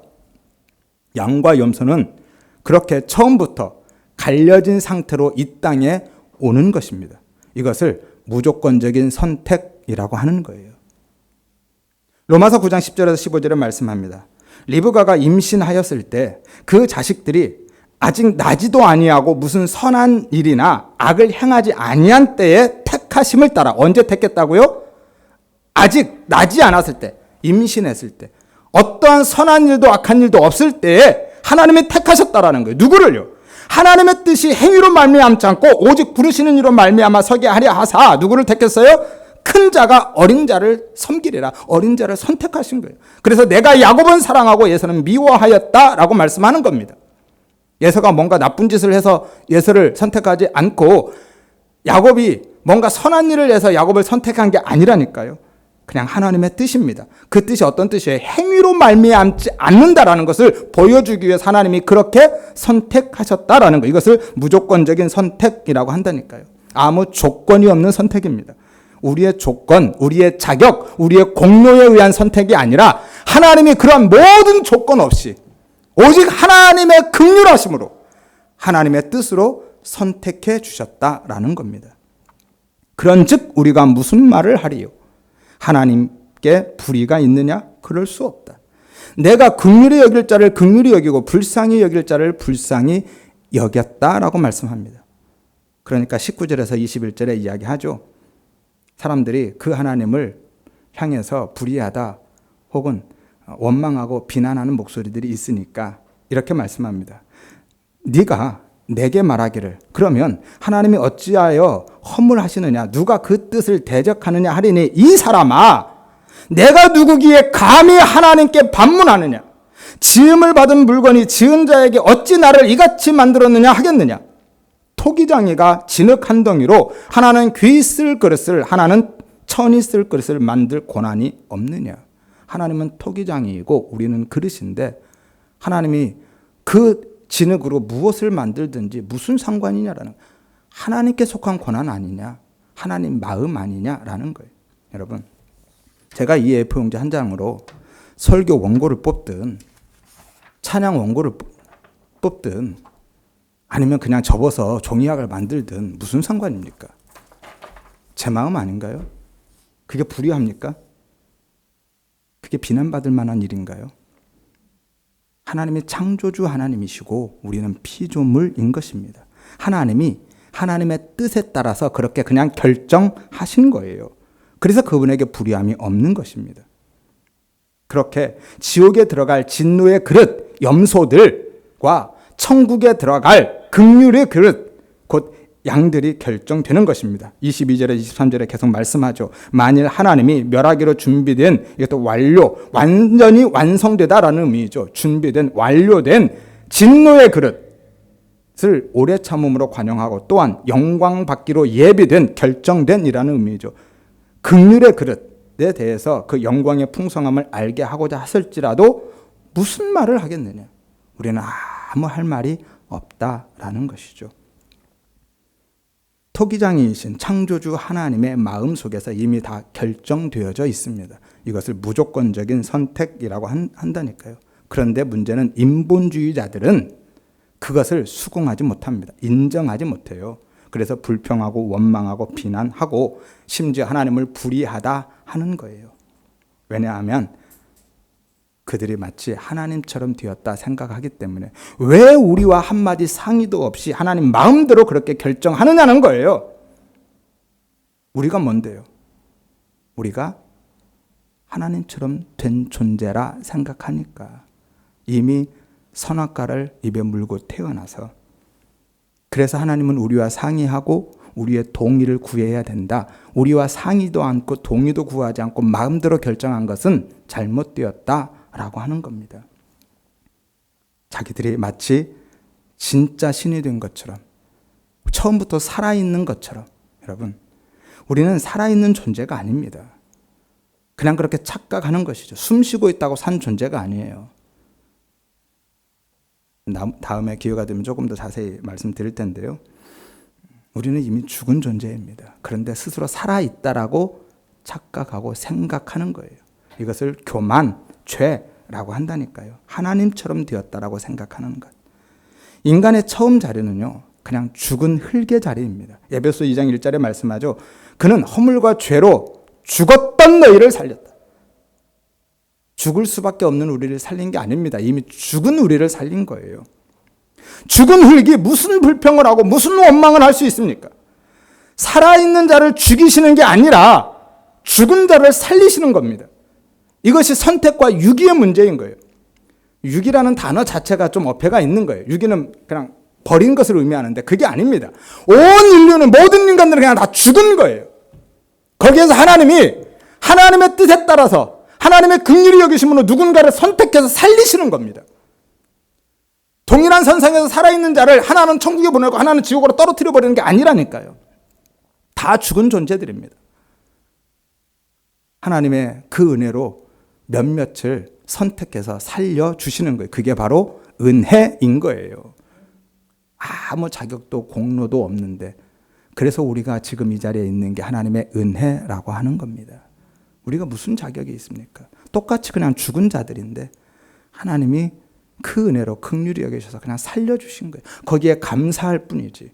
양과 염소는 그렇게 처음부터 갈려진 상태로 이 땅에 오는 것입니다. 이것을 무조건적인 선택이라고 하는 거예요. 로마서 9장 10절에서 15절에 말씀합니다. 리브가가 임신하였을 때 그 자식들이 아직 나지도 아니하고 무슨 선한 일이나 악을 행하지 아니한 때에 택하심을 따라, 언제 택했다고요? 아직 나지 않았을 때, 임신했을 때, 어떠한 선한 일도 악한 일도 없을 때에 하나님이 택하셨다라는 거예요. 누구를요? 하나님의 뜻이 행위로 말미암지 않고 오직 부르시는 이로 말미암아 서게 하려 하사, 누구를 택했어요? 큰 자가 어린 자를 섬기리라. 어린 자를 선택하신 거예요. 그래서 내가 야곱은 사랑하고 에서는 미워하였다라고 말씀하는 겁니다. 에서가 뭔가 나쁜 짓을 해서 에서를 선택하지 않고 야곱이 뭔가 선한 일을 해서 야곱을 선택한 게 아니라니까요. 그냥 하나님의 뜻입니다. 그 뜻이 어떤 뜻이에요? 행위로 말미암지 않는다라는 것을 보여주기 위해서 하나님이 그렇게 선택하셨다라는 거. 이것을 무조건적인 선택이라고 한다니까요. 아무 조건이 없는 선택입니다. 우리의 조건, 우리의 자격, 우리의 공로에 의한 선택이 아니라 하나님이 그런 모든 조건 없이 오직 하나님의 긍휼하심으로 하나님의 뜻으로 선택해 주셨다라는 겁니다. 그런즉 우리가 무슨 말을 하리요? 하나님께 불의가 있느냐? 그럴 수 없다. 내가 긍휼히 여길 자를 긍휼히 여기고 불쌍히 여길 자를 불쌍히 여겼다라고 말씀합니다. 그러니까 19절에서 21절에 이야기하죠. 사람들이 그 하나님을 향해서 불의하다 혹은 원망하고 비난하는 목소리들이 있으니까 이렇게 말씀합니다. 네가 내게 말하기를, 그러면 하나님이 어찌하여 허물하시느냐, 누가 그 뜻을 대적하느냐 하리니, 이 사람아, 내가 누구기에 감히 하나님께 반문하느냐? 지음을 받은 물건이 지은 자에게 어찌 나를 이같이 만들었느냐 하겠느냐? 토기장이가 진흙 한 덩이로 하나는 귀 쓸 그릇을, 하나는 천이 쓸 그릇을 만들 고난이 없느냐? 하나님은 토기장이고 우리는 그릇인데 하나님이 그 진흙으로 무엇을 만들든지 무슨 상관이냐라는, 하나님께 속한 고난 아니냐, 하나님 마음 아니냐라는 거예요. 여러분, 제가 이 A4용지 한 장으로 설교 원고를 뽑든 찬양 원고를 뽑든 아니면 그냥 접어서 종이학을 만들든 무슨 상관입니까? 제 마음 아닌가요? 그게 불의합니까? 그게 비난받을 만한 일인가요? 하나님이 창조주 하나님이시고 우리는 피조물인 것입니다. 하나님이 하나님의 뜻에 따라서 그렇게 그냥 결정하신 거예요. 그래서 그분에게 불의함이 없는 것입니다. 그렇게 지옥에 들어갈 진노의 그릇, 염소들과 천국에 들어갈 긍휼의 그릇, 곧 양들이 결정되는 것입니다. 22절에 23절에 계속 말씀하죠. 만일 하나님이 멸하기로 준비된, 이것도 완료, 완전히 완성되다라는 의미죠. 준비된, 완료된 진노의 그릇을 오래 참음으로 관용하고 또한 영광 받기로 예비된, 결정된 이라는 의미죠. 긍휼의 그릇에 대해서 그 영광의 풍성함을 알게 하고자 하실지라도 무슨 말을 하겠느냐? 우리는 아무 할 말이 없다라는 것이죠. 토기장이신 창조주 하나님의 마음속에서 이미 다 결정되어져 있습니다. 이것을 무조건적인 선택이라고 한다니까요. 그런데 문제는 인본주의자들은 그것을 수긍하지 못합니다. 인정하지 못해요. 그래서 불평하고 원망하고 비난하고 심지어 하나님을 불의하다 하는 거예요. 왜냐하면 그들이 마치 하나님처럼 되었다 생각하기 때문에. 왜 우리와 한마디 상의도 없이 하나님 마음대로 그렇게 결정하느냐는 거예요. 우리가 뭔데요? 우리가 하나님처럼 된 존재라 생각하니까 이미 선악과를 입에 물고 태어나서, 그래서 하나님은 우리와 상의하고 우리의 동의를 구해야 된다. 우리와 상의도 않고 동의도 구하지 않고 마음대로 결정한 것은 잘못되었다라고 하는 겁니다. 자기들이 마치 진짜 신이 된 것처럼, 처음부터 살아있는 것처럼. 여러분, 우리는 살아있는 존재가 아닙니다. 그냥 그렇게 착각하는 것이죠. 숨쉬고 있다고 산 존재가 아니에요. 다음에 기회가 되면 조금 더 자세히 말씀드릴 텐데요. 우리는 이미 죽은 존재입니다. 그런데 스스로 살아있다라고 착각하고 생각하는 거예요. 이것을 교만, 죄라고 한다니까요. 하나님처럼 되었다라고 생각하는 것. 인간의 처음 자리는요, 그냥 죽은 흙의 자리입니다. 에베소 2장 1절에 말씀하죠. 그는 허물과 죄로 죽었던 너희를 살렸다. 죽을 수밖에 없는 우리를 살린 게 아닙니다. 이미 죽은 우리를 살린 거예요. 죽은 흙이 무슨 불평을 하고 무슨 원망을 할 수 있습니까? 살아있는 자를 죽이시는 게 아니라 죽은 자를 살리시는 겁니다. 이것이 선택과 유기의 문제인 거예요. 유기라는 단어 자체가 좀 어폐가 있는 거예요. 유기는 그냥 버린 것을 의미하는데 그게 아닙니다. 온 인류는, 모든 인간들은 그냥 다 죽은 거예요. 거기에서 하나님이 하나님의 뜻에 따라서 하나님의 긍휼히 여기심으로 누군가를 선택해서 살리시는 겁니다. 동일한 선상에서 살아있는 자를 하나는 천국에 보내고 하나는 지옥으로 떨어뜨려 버리는 게 아니라니까요. 다 죽은 존재들입니다. 하나님의 그 은혜로 몇몇을 선택해서 살려주시는 거예요. 그게 바로 은혜인 거예요. 아무 자격도 공로도 없는데, 그래서 우리가 지금 이 자리에 있는 게 하나님의 은혜라고 하는 겁니다. 우리가 무슨 자격이 있습니까? 똑같이 그냥 죽은 자들인데 하나님이 그 은혜로 긍휼히 여기셔서 그냥 살려주신 거예요. 거기에 감사할 뿐이지.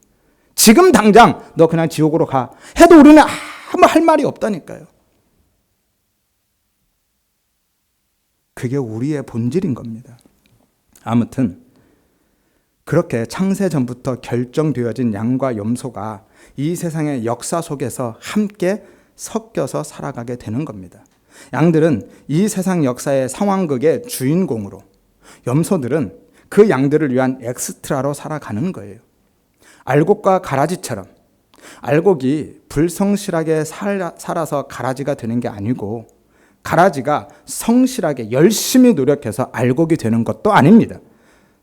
지금 당장 너 그냥 지옥으로 가 해도 우리는 아무 할 말이 없다니까요. 그게 우리의 본질인 겁니다. 아무튼 그렇게 창세 전부터 결정되어진 양과 염소가 이 세상의 역사 속에서 함께 섞여서 살아가게 되는 겁니다. 양들은 이 세상 역사의 상황극의 주인공으로, 염소들은 그 양들을 위한 엑스트라로 살아가는 거예요. 알곡과 가라지처럼 알곡이 불성실하게 살아서 가라지가 되는 게 아니고, 가라지가 성실하게 열심히 노력해서 알곡이 되는 것도 아닙니다.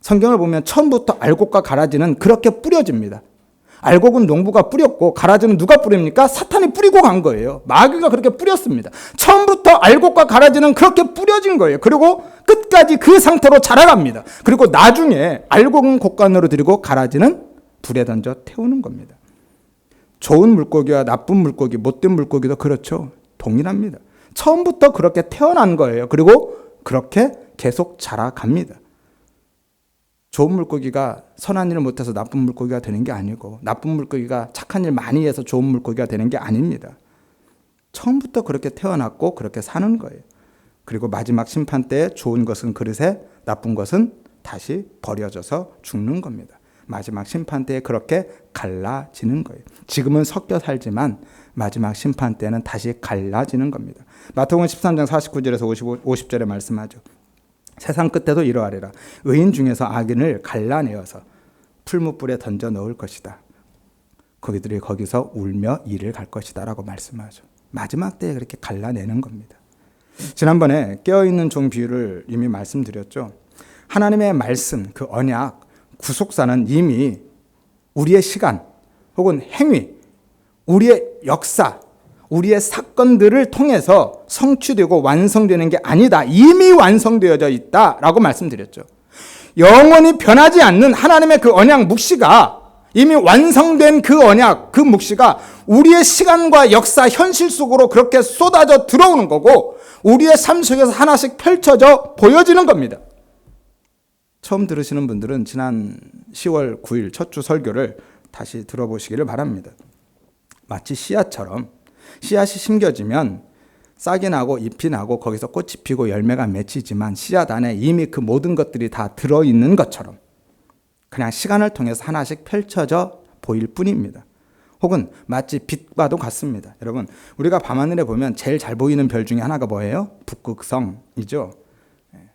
성경을 보면 처음부터 알곡과 가라지는 그렇게 뿌려집니다. 알곡은 농부가 뿌렸고 가라지는 누가 뿌립니까? 사탄이 뿌리고 간 거예요. 마귀가 그렇게 뿌렸습니다. 처음부터 알곡과 가라지는 그렇게 뿌려진 거예요. 그리고 끝까지 그 상태로 자라갑니다. 그리고 나중에 알곡은 곡간으로 들이고 가라지는 불에 던져 태우는 겁니다. 좋은 물고기와 나쁜 물고기, 못된 물고기도 그렇죠. 동일합니다. 처음부터 그렇게 태어난 거예요. 그리고 그렇게 계속 자라갑니다. 좋은 물고기가 선한 일을 못해서 나쁜 물고기가 되는 게 아니고, 나쁜 물고기가 착한 일 많이 해서 좋은 물고기가 되는 게 아닙니다. 처음부터 그렇게 태어났고 그렇게 사는 거예요. 그리고 마지막 심판 때 좋은 것은 그릇에, 나쁜 것은 다시 버려져서 죽는 겁니다. 마지막 심판 때에 그렇게 갈라지는 거예요. 지금은 섞여 살지만 마지막 심판 때는 다시 갈라지는 겁니다. 마태복음 13장 49절에서 50절에 말씀하죠. 세상 끝에도 이러하리라. 의인 중에서 악인을 갈라내어서 풀무불에 던져 넣을 것이다. 거기들이 거기서 울며 이를 갈 것이다 라고 말씀하죠. 마지막 때에 그렇게 갈라내는 겁니다. 지난번에 깨어있는 종 비유를 이미 말씀드렸죠. 하나님의 말씀, 그 언약, 구속사는 이미 우리의 시간 혹은 행위, 우리의 역사, 우리의 사건들을 통해서 성취되고 완성되는 게 아니다. 이미 완성되어져 있다라고 말씀드렸죠. 영원히 변하지 않는 하나님의 그 언약 묵시가 이미 완성된 그 언약, 그 묵시가 우리의 시간과 역사, 현실 속으로 그렇게 쏟아져 들어오는 거고 우리의 삶 속에서 하나씩 펼쳐져 보여지는 겁니다. 처음 들으시는 분들은 지난 10월 9일 첫 주 설교를 다시 들어보시기를 바랍니다. 마치 씨앗처럼 씨앗이 심겨지면 싹이 나고 잎이 나고 거기서 꽃이 피고 열매가 맺히지만 씨앗 안에 이미 그 모든 것들이 다 들어있는 것처럼 그냥 시간을 통해서 하나씩 펼쳐져 보일 뿐입니다. 혹은 마치 빛과도 같습니다. 여러분, 우리가 밤하늘에 보면 제일 잘 보이는 별 중에 하나가 뭐예요? 북극성이죠.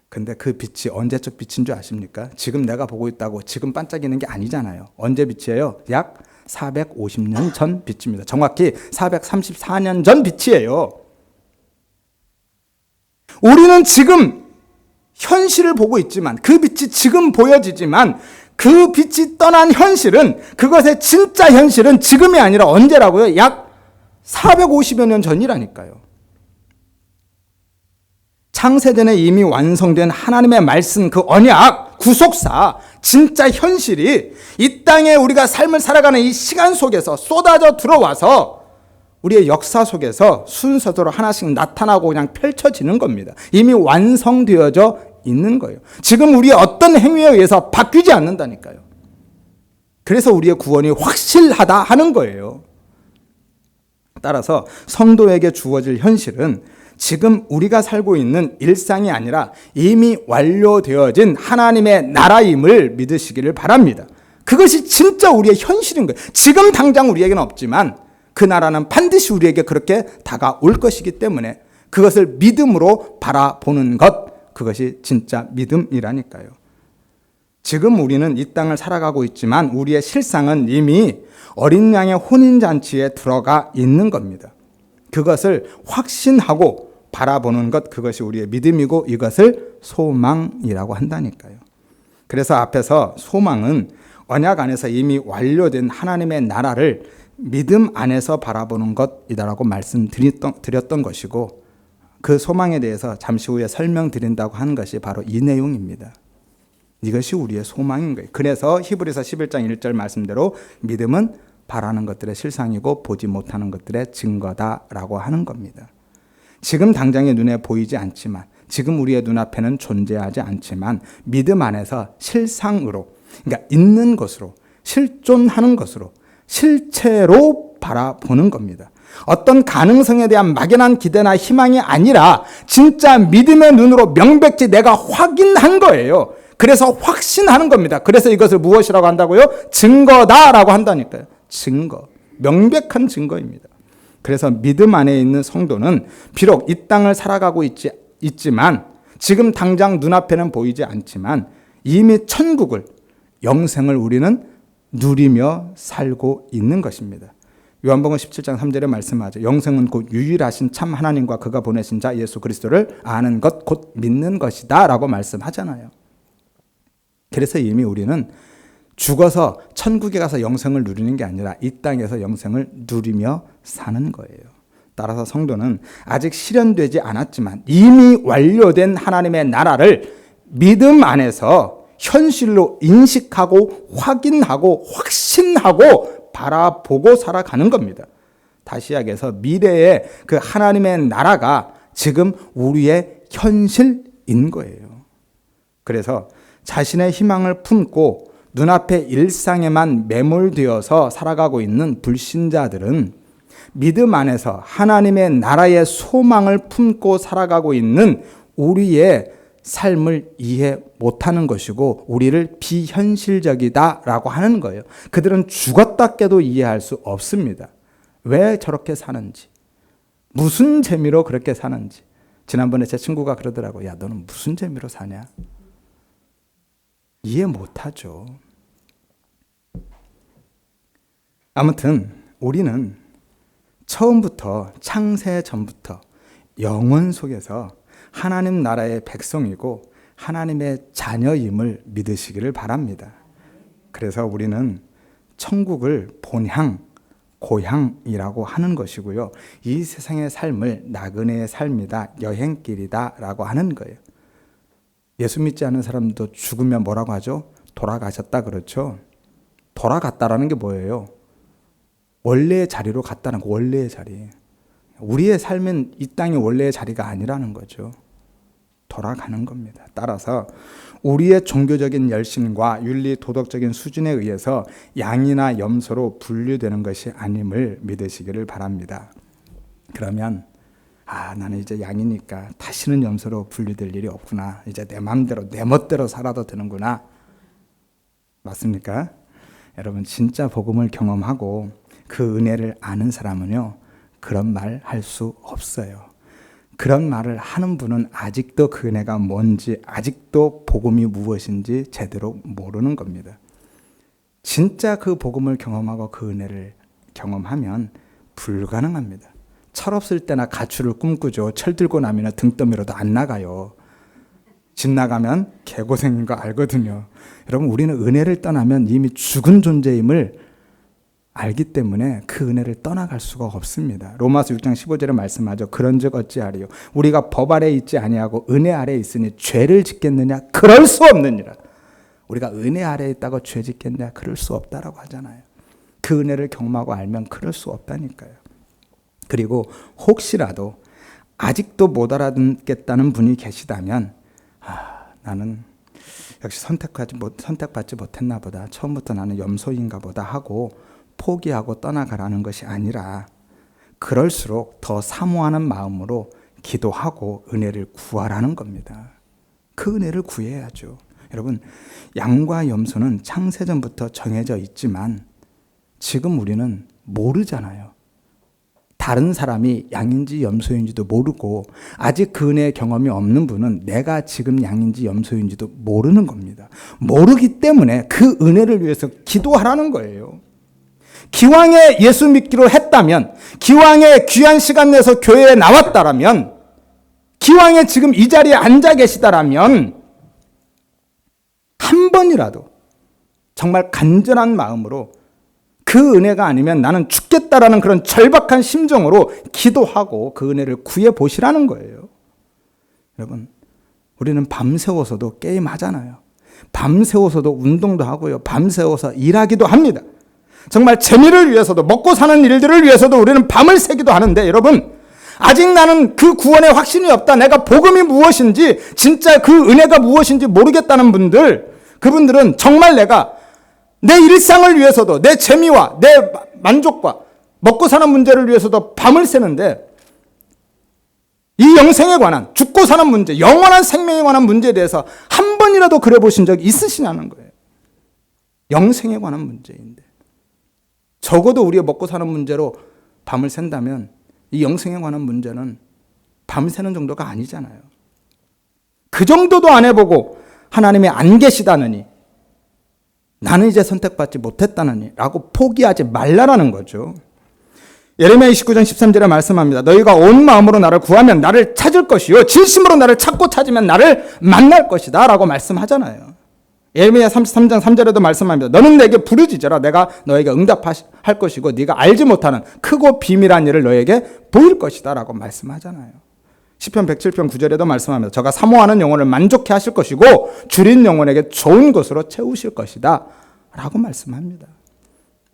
근데 그 빛이 언제적 빛인 줄 아십니까? 지금 내가 보고 있다고 지금 반짝이는 게 아니잖아요. 언제 빛이에요? 약 450년 전 빛입니다. 정확히 434년 전 빛이에요. 우리는 지금 현실을 보고 있지만 그 빛이 지금 보여지지만 그 빛이 떠난 현실은, 그것의 진짜 현실은 지금이 아니라 언제라고요? 약 450여 년 전이라니까요. 창세전에 이미 완성된 하나님의 말씀, 그 언약, 구속사, 진짜 현실이 이 땅에 우리가 삶을 살아가는 이 시간 속에서 쏟아져 들어와서 우리의 역사 속에서 순서대로 하나씩 나타나고 그냥 펼쳐지는 겁니다. 이미 완성되어져 있는 거예요. 지금 우리의 어떤 행위에 의해서 바뀌지 않는다니까요. 그래서 우리의 구원이 확실하다 하는 거예요. 따라서 성도에게 주어질 현실은 지금 우리가 살고 있는 일상이 아니라 이미 완료되어진 하나님의 나라임을 믿으시기를 바랍니다. 그것이 진짜 우리의 현실인 거예요. 지금 당장 우리에게는 없지만 그 나라는 반드시 우리에게 그렇게 다가올 것이기 때문에 그것을 믿음으로 바라보는 것, 그것이 진짜 믿음이라니까요. 지금 우리는 이 땅을 살아가고 있지만 우리의 실상은 이미 어린 양의 혼인잔치에 들어가 있는 겁니다. 그것을 확신하고 바라보는 것, 그것이 우리의 믿음이고 이것을 소망이라고 한다니까요. 그래서 앞에서 소망은 언약 안에서 이미 완료된 하나님의 나라를 믿음 안에서 바라보는 것이다라고 말씀드렸던 것이고, 그 소망에 대해서 잠시 후에 설명드린다고 하는 것이 바로 이 내용입니다. 이것이 우리의 소망인 거예요. 그래서 히브리서 11장 1절 말씀대로 믿음은 바라는 것들의 실상이고 보지 못하는 것들의 증거다라고 하는 겁니다. 지금 당장의 눈에 보이지 않지만, 지금 우리의 눈앞에는 존재하지 않지만 믿음 안에서 실상으로, 그러니까 있는 것으로, 실존하는 것으로, 실체로 바라보는 겁니다. 어떤 가능성에 대한 막연한 기대나 희망이 아니라 진짜 믿음의 눈으로 명백히 내가 확인한 거예요. 그래서 확신하는 겁니다. 그래서 이것을 무엇이라고 한다고요? 증거다라고 한다니까요. 증거, 명백한 증거입니다. 그래서 믿음 안에 있는 성도는 비록 이 땅을 살아가고 있지만 지금 당장 눈앞에는 보이지 않지만 이미 천국을, 영생을 우리는 누리며 살고 있는 것입니다. 요한복음 17장 3절에 말씀하죠. 영생은 곧 유일하신 참 하나님과 그가 보내신 자 예수 그리스도를 아는 것, 곧 믿는 것이다 라고 말씀하잖아요. 그래서 이미 우리는 죽어서 천국에 가서 영생을 누리는 게 아니라 이 땅에서 영생을 누리며 사는 거예요. 따라서 성도는 아직 실현되지 않았지만 이미 완료된 하나님의 나라를 믿음 안에서 현실로 인식하고 확인하고 확신하고 바라보고 살아가는 겁니다. 다시 이야기해서 미래의 그 하나님의 나라가 지금 우리의 현실인 거예요. 그래서 자신의 희망을 품고 눈앞의 일상에만 매몰되어서 살아가고 있는 불신자들은 믿음 안에서 하나님의 나라의 소망을 품고 살아가고 있는 우리의 삶을 이해 못하는 것이고 우리를 비현실적이다라고 하는 거예요. 그들은 죽었다 깨도 이해할 수 없습니다. 왜 저렇게 사는지, 무슨 재미로 그렇게 사는지. 지난번에 제 친구가 그러더라고요. 야, 너는 무슨 재미로 사냐? 이해 못하죠. 아무튼 우리는 처음부터, 창세 전부터 영원 속에서 하나님 나라의 백성이고 하나님의 자녀임을 믿으시기를 바랍니다. 그래서 우리는 천국을 본향, 고향이라고 하는 것이고요. 이 세상의 삶을 나그네의 삶이다, 여행길이다 라고 하는 거예요. 예수 믿지 않는 사람도 죽으면 뭐라고 하죠? 돌아가셨다 그렇죠. 돌아갔다라는 게 뭐예요? 원래의 자리로 갔다는 거, 원래의 자리. 우리의 삶은 이 땅이 원래의 자리가 아니라는 거죠. 돌아가는 겁니다. 따라서 우리의 종교적인 열심과 윤리 도덕적인 수준에 의해서 양이나 염소로 분류되는 것이 아님을 믿으시기를 바랍니다. 그러면 나는 이제 양이니까 다시는 염소로 분류될 일이 없구나. 이제 내 마음대로 내 멋대로 살아도 되는구나. 맞습니까? 여러분 진짜 복음을 경험하고 그 은혜를 아는 사람은요 그런 말 할 수 없어요. 그런 말을 하는 분은 아직도 그 은혜가 뭔지, 아직도 복음이 무엇인지 제대로 모르는 겁니다. 진짜 그 복음을 경험하고 그 은혜를 경험하면 불가능합니다. 철없을 때나 가출을 꿈꾸죠. 철 들고 나면 등 떠밀어도 안 나가요. 집 나가면 개고생인 거 알거든요. 여러분 우리는 은혜를 떠나면 이미 죽은 존재임을 알기 때문에 그 은혜를 떠나갈 수가 없습니다. 로마서 6장 15절에 말씀하죠. 그런즉 어찌하리요? 우리가 법 아래에 있지 아니하고 은혜 아래에 있으니 죄를 짓겠느냐? 그럴 수 없느니라. 우리가 은혜 아래에 있다고 죄 짓겠느냐? 그럴 수 없다라고 하잖아요. 그 은혜를 경험하고 알면 그럴 수 없다니까요. 그리고 혹시라도 아직도 못 알아듣겠다는 분이 계시다면 나는 역시 선택받지 못했나 보다. 처음부터 나는 염소인가 보다 하고 포기하고 떠나가라는 것이 아니라 그럴수록 더 사모하는 마음으로 기도하고 은혜를 구하라는 겁니다. 그 은혜를 구해야죠. 여러분 양과 염소는 창세전부터 정해져 있지만 지금 우리는 모르잖아요. 다른 사람이 양인지 염소인지도 모르고 아직 그 은혜의 경험이 없는 분은 내가 지금 양인지 염소인지도 모르는 겁니다. 모르기 때문에 그 은혜를 위해서 기도하라는 거예요. 기왕에 예수 믿기로 했다면, 기왕에 귀한 시간 내서 교회에 나왔다라면, 기왕에 지금 이 자리에 앉아 계시다라면 한 번이라도 정말 간절한 마음으로 그 은혜가 아니면 나는 죽겠다라는 그런 절박한 심정으로 기도하고 그 은혜를 구해 보시라는 거예요. 여러분, 우리는 밤새워서도 게임하잖아요. 밤새워서도 운동도 하고요. 밤새워서 일하기도 합니다. 정말 재미를 위해서도 먹고 사는 일들을 위해서도 우리는 밤을 새기도 하는데 여러분 아직 나는 그 구원의 확신이 없다. 내가 복음이 무엇인지 진짜 그 은혜가 무엇인지 모르겠다는 분들 그분들은 정말 내가 내 일상을 위해서도 내 재미와 내 만족과 먹고 사는 문제를 위해서도 밤을 새는데 이 영생에 관한 죽고 사는 문제 영원한 생명에 관한 문제에 대해서 한 번이라도 그래 보신 적 있으시냐는 거예요. 영생에 관한 문제인데 적어도 우리가 먹고 사는 문제로 밤을 샌다면 이 영생에 관한 문제는 밤을 새는 정도가 아니잖아요. 그 정도도 안 해보고 하나님이 안 계시다느니 나는 이제 선택받지 못했다느니 라고 포기하지 말라라는 거죠. 예레미야 29장 13절에 말씀합니다. 너희가 온 마음으로 나를 구하면 나를 찾을 것이요 진심으로 나를 찾고 찾으면 나를 만날 것이다 라고 말씀하잖아요. 예레미야 33장 3절에도 말씀합니다. 너는 내게 부르짖어라. 내가 너에게 응답할 것이고 네가 알지 못하는 크고 비밀한 일을 너에게 보일 것이다 라고 말씀하잖아요. 시편 107편 9절에도 말씀합니다. 저가 사모하는 영혼을 만족해 하실 것이고 줄인 영혼에게 좋은 것으로 채우실 것이다 라고 말씀합니다.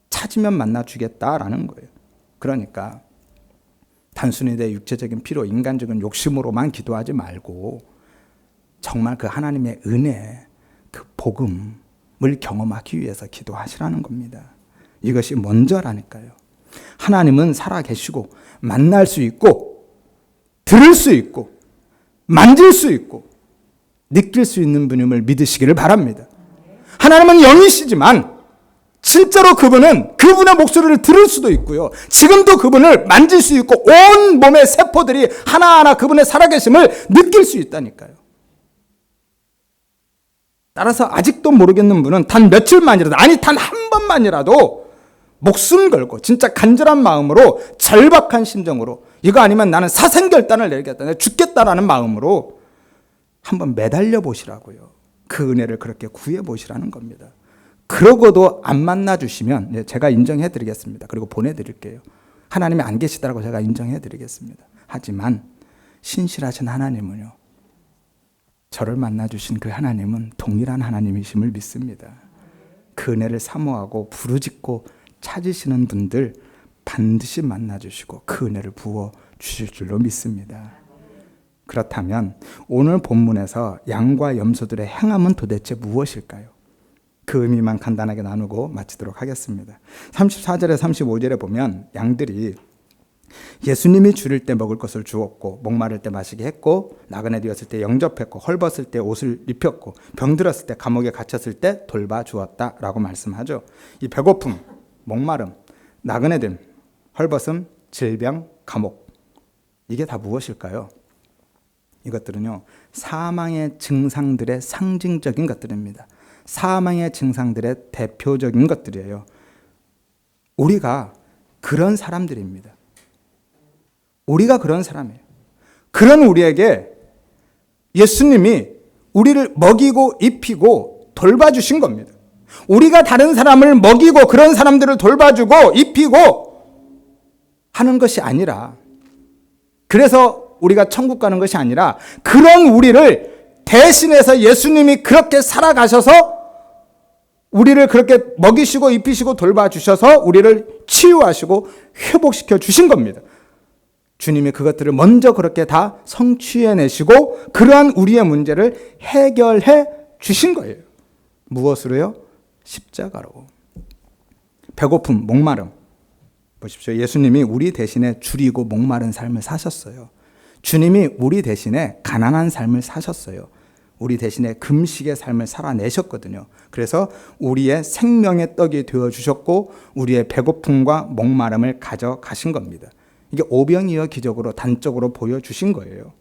찾으면 만나주겠다라는 거예요. 그러니까 단순히 내 육체적인 필요, 인간적인 욕심으로만 기도하지 말고 정말 그 하나님의 은혜, 그 복음을 경험하기 위해서 기도하시라는 겁니다. 이것이 먼저라니까요. 하나님은 살아계시고 만날 수 있고 들을 수 있고 만질 수 있고 느낄 수 있는 분임을 믿으시기를 바랍니다. 하나님은 영이시지만 진짜로 그분은 그분의 목소리를 들을 수도 있고요. 지금도 그분을 만질 수 있고 온 몸의 세포들이 하나하나 그분의 살아계심을 느낄 수 있다니까요. 따라서 아직도 모르겠는 분은 단 며칠만이라도 아니 단 한 번만이라도 목숨 걸고 진짜 간절한 마음으로 절박한 심정으로 이거 아니면 나는 사생결단을 내리겠다. 내가 죽겠다라는 마음으로 한번 매달려 보시라고요. 그 은혜를 그렇게 구해 보시라는 겁니다. 그러고도 안 만나주시면 제가 인정해 드리겠습니다. 그리고 보내드릴게요. 하나님이 안 계시다라고 제가 인정해 드리겠습니다. 하지만 신실하신 하나님은요. 저를 만나주신 그 하나님은 동일한 하나님이심을 믿습니다. 그 그 은혜를 사모하고 부르짖고 찾으시는 분들 반드시 만나주시고 그 은혜를 부어 주실 줄로 믿습니다. 그렇다면 오늘 본문에서 양과 염소들의 행함은 도대체 무엇일까요? 그 의미만 간단하게 나누고 마치도록 하겠습니다. 34절에 35절에 보면 양들이 예수님이 줄일 때 먹을 것을 주었고 목마를 때 마시게 했고 나그네 되었을 때 영접했고 헐벗을 때 옷을 입혔고 병들었을 때 감옥에 갇혔을 때 돌봐주었다라고 말씀하죠. 이 배고픔, 목마름, 나그네됨, 헐벗음, 질병, 감옥, 이게 다 무엇일까요? 이것들은요, 사망의 증상들의 상징적인 것들입니다. 사망의 증상들의 대표적인 것들이에요. 우리가 그런 사람들입니다. 우리가 그런 사람이에요. 그런 우리에게 예수님이 우리를 먹이고 입히고 돌봐주신 겁니다. 우리가 다른 사람을 먹이고 그런 사람들을 돌봐주고 입히고 하는 것이 아니라, 그래서 우리가 천국 가는 것이 아니라, 그런 우리를 대신해서 예수님이 그렇게 살아가셔서 우리를 그렇게 먹이시고 입히시고 돌봐주셔서 우리를 치유하시고 회복시켜 주신 겁니다. 주님이 그것들을 먼저 그렇게 다 성취해내시고 그러한 우리의 문제를 해결해 주신 거예요. 무엇으로요? 십자가로. 배고픔, 목마름. 보십시오. 예수님이 우리 대신에 줄이고 목마른 삶을 사셨어요. 주님이 우리 대신에 가난한 삶을 사셨어요. 우리 대신에 금식의 삶을 살아내셨거든요. 그래서 우리의 생명의 떡이 되어주셨고 우리의 배고픔과 목마름을 가져가신 겁니다. 이게 오병이어 기적으로 단적으로 보여주신 거예요.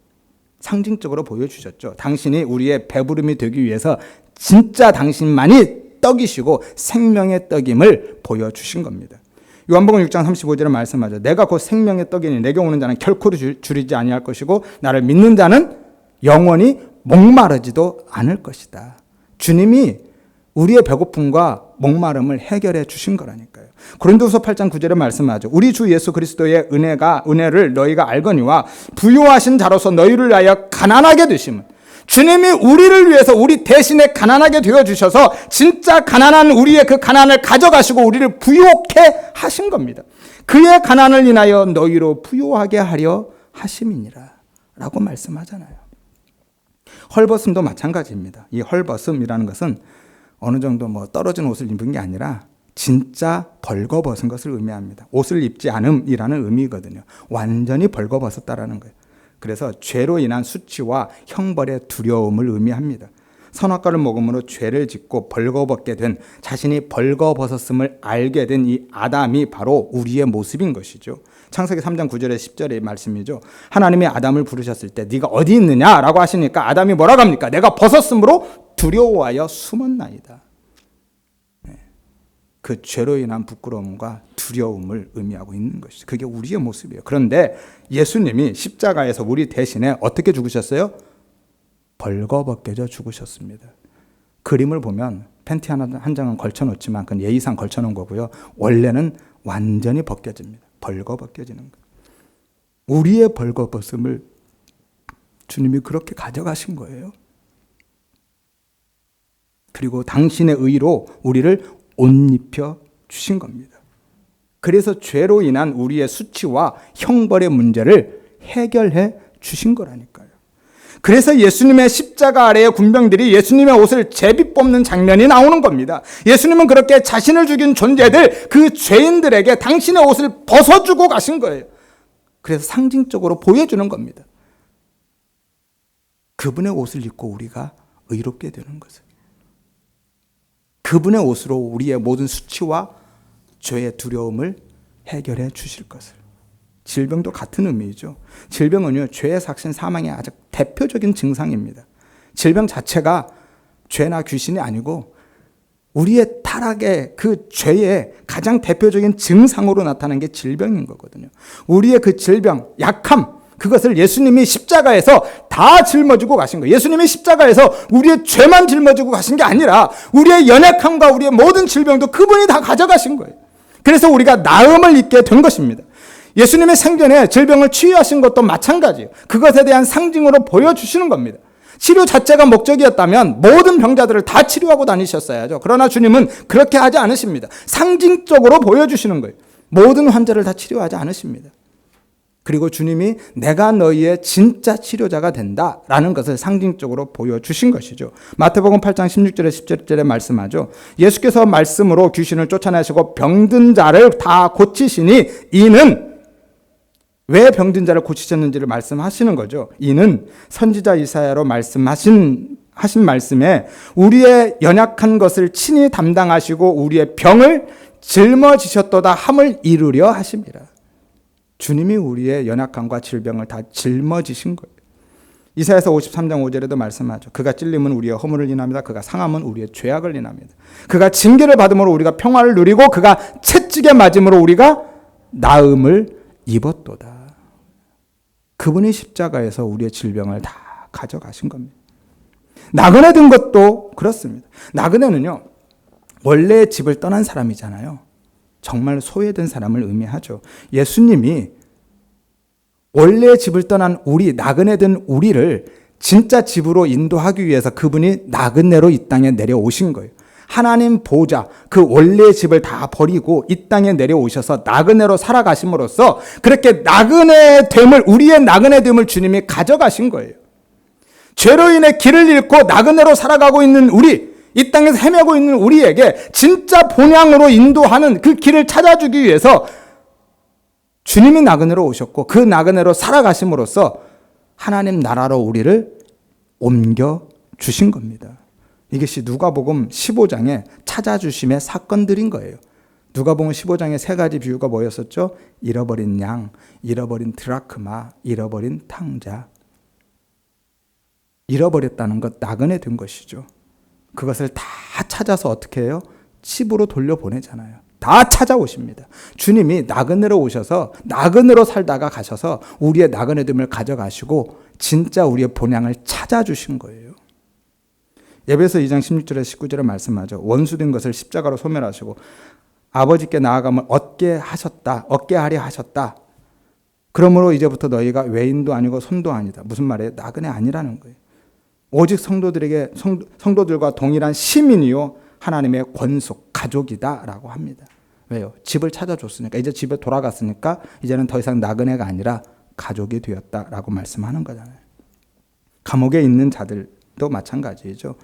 상징적으로 보여주셨죠. 당신이 우리의 배부름이 되기 위해서 진짜 당신만이 떡이시고 생명의 떡임을 보여주신 겁니다. 요한복음 6장 35절에 말씀하죠. 내가 곧 생명의 떡이니 내게 오는 자는 결코 줄이지 아니할 것이고 나를 믿는 자는 영원히 목마르지도 않을 것이다. 주님이 우리의 배고픔과 목마름을 해결해 주신 거라니까요. 고린도후서 8장 9절에 말씀하죠. 우리 주 예수 그리스도의 은혜를 너희가 알거니와 부요하신 자로서 너희를 위하여 가난하게 되심은, 주님이 우리를 위해서 우리 대신에 가난하게 되어주셔서 진짜 가난한 우리의 그 가난을 가져가시고 우리를 부요케 하신 겁니다. 그의 가난을 인하여 너희로 부요하게 하려 하심이니라 라고 말씀하잖아요. 헐벗음도 마찬가지입니다. 이 헐벗음이라는 것은 어느 정도 떨어진 옷을 입은 게 아니라 진짜 벌거벗은 것을 의미합니다. 옷을 입지 않음이라는 의미거든요. 완전히 벌거벗었다라는 거예요. 그래서 죄로 인한 수치와 형벌의 두려움을 의미합니다. 선악과를 먹음으로 죄를 짓고 벌거벗게 된, 자신이 벌거벗었음을 알게 된 이 아담이 바로 우리의 모습인 것이죠. 창세기 3장 9절에 10절의 말씀이죠. 하나님이 아담을 부르셨을 때 네가 어디 있느냐라고 하시니까 아담이 뭐라고 합니까? 내가 벗었으므로 두려워하여 숨었나이다. 그 죄로 인한 부끄러움과 두려움을 의미하고 있는 것이죠. 그게 우리의 모습이에요. 그런데 예수님이 십자가에서 우리 대신에 어떻게 죽으셨어요? 벌거벗겨져 죽으셨습니다. 그림을 보면 팬티 한 장은 걸쳐놓지만 그건 예의상 걸쳐놓은 거고요. 원래는 완전히 벗겨집니다. 벌거벗겨지는 거. 우리의 벌거벗음을 주님이 그렇게 가져가신 거예요. 그리고 당신의 의로 우리를 옷 입혀 주신 겁니다. 그래서 죄로 인한 우리의 수치와 형벌의 문제를 해결해 주신 거라니까요. 그래서 예수님의 십자가 아래의 군병들이 예수님의 옷을 제비 뽑는 장면이 나오는 겁니다. 예수님은 그렇게 자신을 죽인 존재들, 그 죄인들에게 당신의 옷을 벗어주고 가신 거예요. 그래서 상징적으로 보여주는 겁니다. 그분의 옷을 입고 우리가 의롭게 되는 것을. 그분의 옷으로 우리의 모든 수치와 죄의 두려움을 해결해 주실 것을. 질병도 같은 의미이죠. 질병은요, 죄의 삭신 사망의 아주 대표적인 증상입니다. 질병 자체가 죄나 귀신이 아니고 우리의 타락의 그 죄의 가장 대표적인 증상으로 나타나는 게 질병인 거거든요. 우리의 그 질병, 약함, 그것을 예수님이 십자가에서 다 짊어지고 가신 거예요. 예수님이 십자가에서 우리의 죄만 짊어지고 가신 게 아니라 우리의 연약함과 우리의 모든 질병도 그분이 다 가져가신 거예요. 그래서 우리가 나음을 입게 된 것입니다. 예수님의 생전에 질병을 치유하신 것도 마찬가지예요. 그것에 대한 상징으로 보여주시는 겁니다. 치료 자체가 목적이었다면 모든 병자들을 다 치료하고 다니셨어야죠. 그러나 주님은 그렇게 하지 않으십니다. 상징적으로 보여주시는 거예요. 모든 환자를 다 치료하지 않으십니다. 그리고 주님이 내가 너희의 진짜 치료자가 된다라는 것을 상징적으로 보여주신 것이죠. 마태복음 8장 16절에 17절에 말씀하죠. 예수께서 말씀으로 귀신을 쫓아내시고 병든 자를 다 고치시니 이는 왜 병든 자를 고치셨는지를 말씀하시는 거죠. 이는 선지자 이사야로 하신 말씀에 우리의 연약한 것을 친히 담당하시고 우리의 병을 짊어지셨도다 함을 이루려 하십니다. 주님이 우리의 연약함과 질병을 다 짊어지신 거예요. 이사야서 53장 5절에도 말씀하죠. 그가 찔림은 우리의 허물을 인합니다. 그가 상함은 우리의 죄악을 인합니다. 그가 징계를 받음으로 우리가 평화를 누리고 그가 채찍에 맞음으로 우리가 나음을 입었도다. 그분이 십자가에서 우리의 질병을 다 가져가신 겁니다. 나그네 든 것도 그렇습니다. 나그네는요, 원래 집을 떠난 사람이잖아요. 정말 소외된 사람을 의미하죠. 예수님이 원래 집을 떠난 나그네 된 우리를 진짜 집으로 인도하기 위해서 그분이 나그네로 이 땅에 내려오신 거예요. 하나님 보좌, 그 원래의 집을 다 버리고 이 땅에 내려오셔서 나그네로 살아가심으로써 그렇게 우리의 나그네됨을 주님이 가져가신 거예요. 죄로 인해 길을 잃고 나그네로 살아가고 있는 이 땅에서 헤매고 있는 우리에게 진짜 본향으로 인도하는 그 길을 찾아주기 위해서 주님이 나그네로 오셨고 그 나그네로 살아가심으로써 하나님 나라로 우리를 옮겨주신 겁니다. 이것이 누가복음 15장에 찾아주심의 사건들인 거예요. 누가복음 15장의 세 가지 비유가 뭐였었죠? 잃어버린 양, 잃어버린 드라크마, 잃어버린 탕자. 잃어버렸다는 것, 나그네 된 것이죠. 그것을 다 찾아서 어떻게 해요? 집으로 돌려보내잖아요. 다 찾아오십니다. 주님이 나그네로 오셔서 나그네로 살다가 가셔서 우리의 나그네됨을 가져가시고 진짜 우리의 본향을 찾아주신 거예요. 에베소 2장 16절에 19절에 말씀하죠. 원수된 것을 십자가로 소멸하시고 아버지께 나아감을 얻게 하려 하셨다. 그러므로 이제부터 너희가 외인도 아니고 손도 아니다. 무슨 말이에요? 나그네 아니라는 거예요. 오직 성도들과 동일한 시민이요 하나님의 권속, 가족이다라고 합니다. 왜요? 집을 찾아줬으니까, 이제 집에 돌아갔으니까 이제는 더 이상 나그네가 아니라 가족이 되었다라고 말씀하는 거잖아요. 감옥에 있는 자들도 마찬가지죠.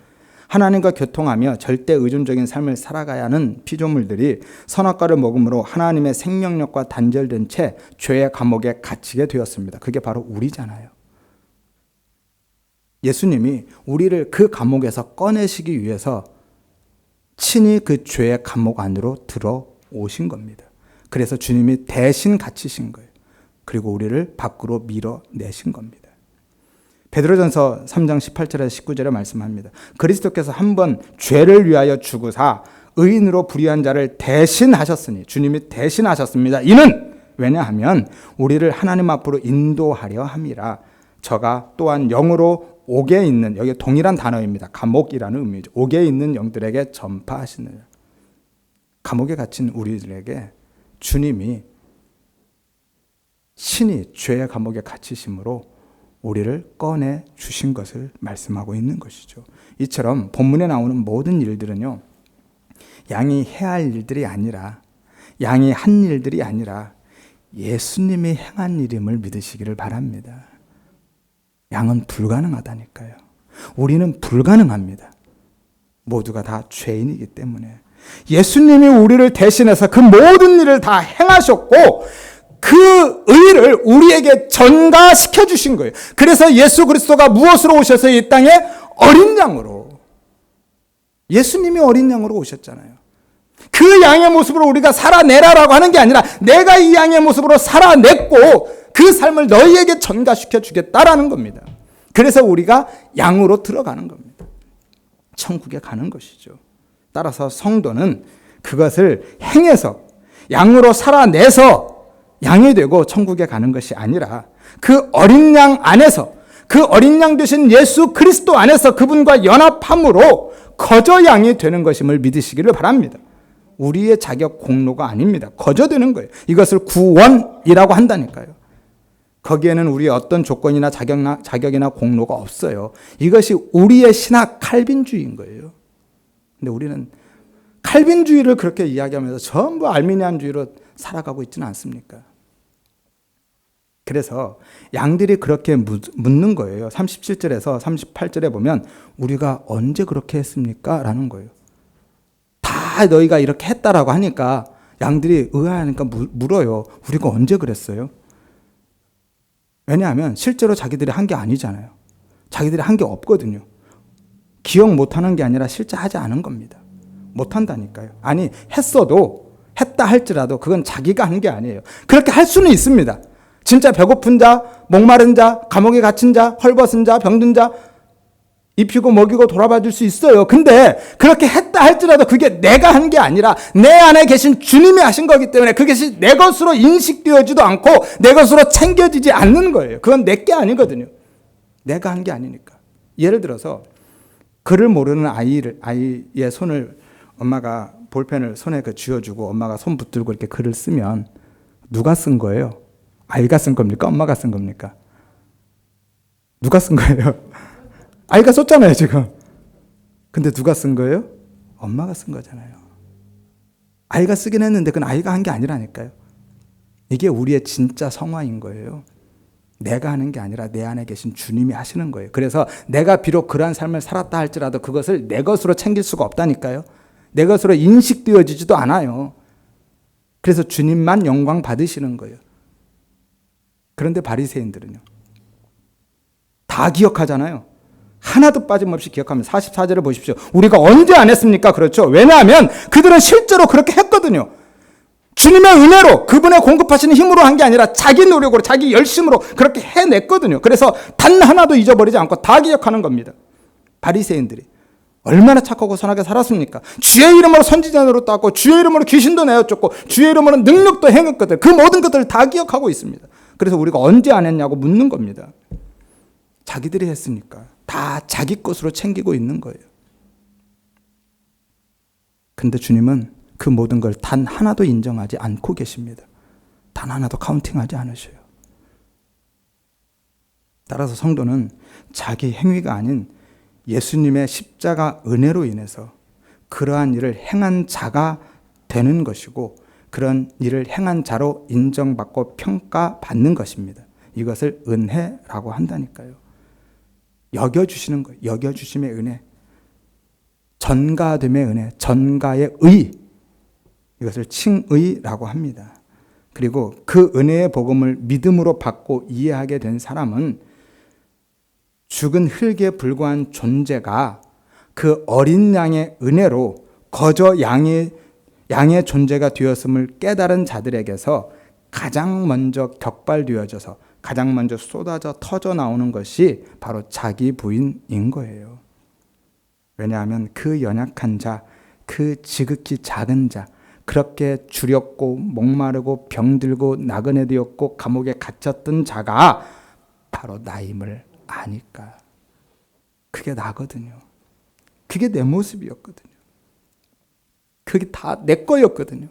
하나님과 교통하며 절대 의존적인 삶을 살아가야 하는 피조물들이 선악과를 먹음으로 하나님의 생명력과 단절된 채 죄의 감옥에 갇히게 되었습니다. 그게 바로 우리잖아요. 예수님이 우리를 그 감옥에서 꺼내시기 위해서 친히 그 죄의 감옥 안으로 들어오신 겁니다. 그래서 주님이 대신 갇히신 거예요. 그리고 우리를 밖으로 밀어내신 겁니다. 베드로전서 3장 18절에서 19절에 말씀합니다. 그리스도께서 한 번 죄를 위하여 죽으사 의인으로 불의한 자를 대신하셨으니, 주님이 대신하셨습니다. 이는 왜냐하면 우리를 하나님 앞으로 인도하려 함이라. 저가 또한 영으로 옥에 있는, 여기 동일한 단어입니다. 감옥이라는 의미죠. 옥에 있는 영들에게 전파하시느라. 감옥에 갇힌 우리들에게 주님이 친히 죄의 감옥에 갇히심으로 우리를 꺼내 주신 것을 말씀하고 있는 것이죠. 이처럼 본문에 나오는 모든 일들은요, 양이 해야 할 일들이 아니라, 양이 한 일들이 아니라 예수님이 행한 일임을 믿으시기를 바랍니다. 양은 불가능하다니까요. 우리는 불가능합니다. 모두가 다 죄인이기 때문에. 예수님이 우리를 대신해서 그 모든 일을 다 행하셨고 그 의를 우리에게 전가시켜 주신 거예요. 그래서 예수 그리스도가 무엇으로 오셔서 이 땅에 어린 양으로, 예수님이 어린 양으로 오셨잖아요. 그 양의 모습으로 우리가 살아내라라고 하는 게 아니라 내가 이 양의 모습으로 살아냈고 그 삶을 너희에게 전가시켜 주겠다라는 겁니다. 그래서 우리가 양으로 들어가는 겁니다. 천국에 가는 것이죠. 따라서 성도는 그것을 행해서 양으로 살아내서 양이 되고 천국에 가는 것이 아니라 그 어린 양 안에서, 그 어린 양 되신 예수 그리스도 안에서 그분과 연합함으로 거저 양이 되는 것임을 믿으시기를 바랍니다. 우리의 자격 공로가 아닙니다. 거저 되는 거예요. 이것을 구원이라고 한다니까요. 거기에는 우리의 어떤 조건이나 자격이나 공로가 없어요. 이것이 우리의 신학 칼빈주의인 거예요. 근데 우리는 칼빈주의를 그렇게 이야기하면서 전부 알미니안주의로 살아가고 있지는 않습니까? 그래서 양들이 그렇게 묻는 거예요. 37절에서 38절에 보면 우리가 언제 그렇게 했습니까? 라는 거예요. 다 너희가 이렇게 했다라고 하니까 양들이 의아하니까 물어요. 우리가 언제 그랬어요? 왜냐하면 실제로 자기들이 한 게 아니잖아요. 자기들이 한 게 없거든요. 기억 못하는 게 아니라 실제 하지 않은 겁니다. 못한다니까요. 아니 했어도 했다 할지라도 그건 자기가 한 게 아니에요. 그렇게 할 수는 있습니다. 진짜 배고픈 자, 목마른 자, 감옥에 갇힌 자, 헐벗은 자, 병든 자 입히고 먹이고 돌아봐 줄 수 있어요. 근데 그렇게 했다 할지라도 그게 내가 한 게 아니라 내 안에 계신 주님이 하신 거기 때문에 그것이 내 것으로 인식되어지도 않고 내 것으로 챙겨지지 않는 거예요. 그건 내 게 아니거든요. 내가 한 게 아니니까. 예를 들어서 글을 모르는 아이의 손을 엄마가 볼펜을 손에 쥐어주고 엄마가 손 붙들고 이렇게 글을 쓰면 누가 쓴 거예요? 아이가 쓴 겁니까? 엄마가 쓴 겁니까? 누가 쓴 거예요? 아이가 썼잖아요, 지금. 근데 누가 쓴 거예요? 엄마가 쓴 거잖아요. 아이가 쓰긴 했는데 그건 아이가 한 게 아니라니까요. 이게 우리의 진짜 성화인 거예요. 내가 하는 게 아니라 내 안에 계신 주님이 하시는 거예요. 그래서 내가 비록 그러한 삶을 살았다 할지라도 그것을 내 것으로 챙길 수가 없다니까요. 내 것으로 인식되어지지도 않아요. 그래서 주님만 영광 받으시는 거예요. 그런데 바리새인들은요. 다 기억하잖아요. 하나도 빠짐없이 기억하면서 44절을 보십시오. 우리가 언제 안 했습니까? 그렇죠. 왜냐하면 그들은 실제로 그렇게 했거든요. 주님의 은혜로 그분의 공급하시는 힘으로 한 게 아니라 자기 노력으로 자기 열심으로 그렇게 해냈거든요. 그래서 단 하나도 잊어버리지 않고 다 기억하는 겁니다. 바리새인들이 얼마나 착하고 선하게 살았습니까? 주의 이름으로 선지자로 땄고 주의 이름으로 귀신도 내어쫓고 주의 이름으로 능력도 행했거든. 그 모든 것들을 다 기억하고 있습니다. 그래서 우리가 언제 안 했냐고 묻는 겁니다. 자기들이 했으니까 다 자기 것으로 챙기고 있는 거예요. 근데 주님은 그 모든 걸 단 하나도 인정하지 않고 계십니다. 단 하나도 카운팅하지 않으셔요. 따라서 성도는 자기 행위가 아닌 예수님의 십자가 은혜로 인해서 그러한 일을 행한 자가 되는 것이고 그런 일을 행한 자로 인정받고 평가받는 것입니다. 이것을 은혜라고 한다니까요. 여겨주시는 거예요. 여겨주심의 은혜. 전가됨의 은혜. 전가의 의. 이것을 칭의라고 합니다. 그리고 그 은혜의 복음을 믿음으로 받고 이해하게 된 사람은 죽은 흙에 불과한 존재가 그 어린 양의 은혜로 거저 양의 존재가 되었음을 깨달은 자들에게서 가장 먼저 격발되어져서 가장 먼저 쏟아져 터져 나오는 것이 바로 자기 부인인 거예요. 왜냐하면 그 연약한 자, 그 지극히 작은 자, 그렇게 주렸고 목마르고 병들고 나그네 되었고 감옥에 갇혔던 자가 바로 나임을 아니까. 그게 나거든요. 그게 내 모습이었거든요. 그게 다 내 거였거든요.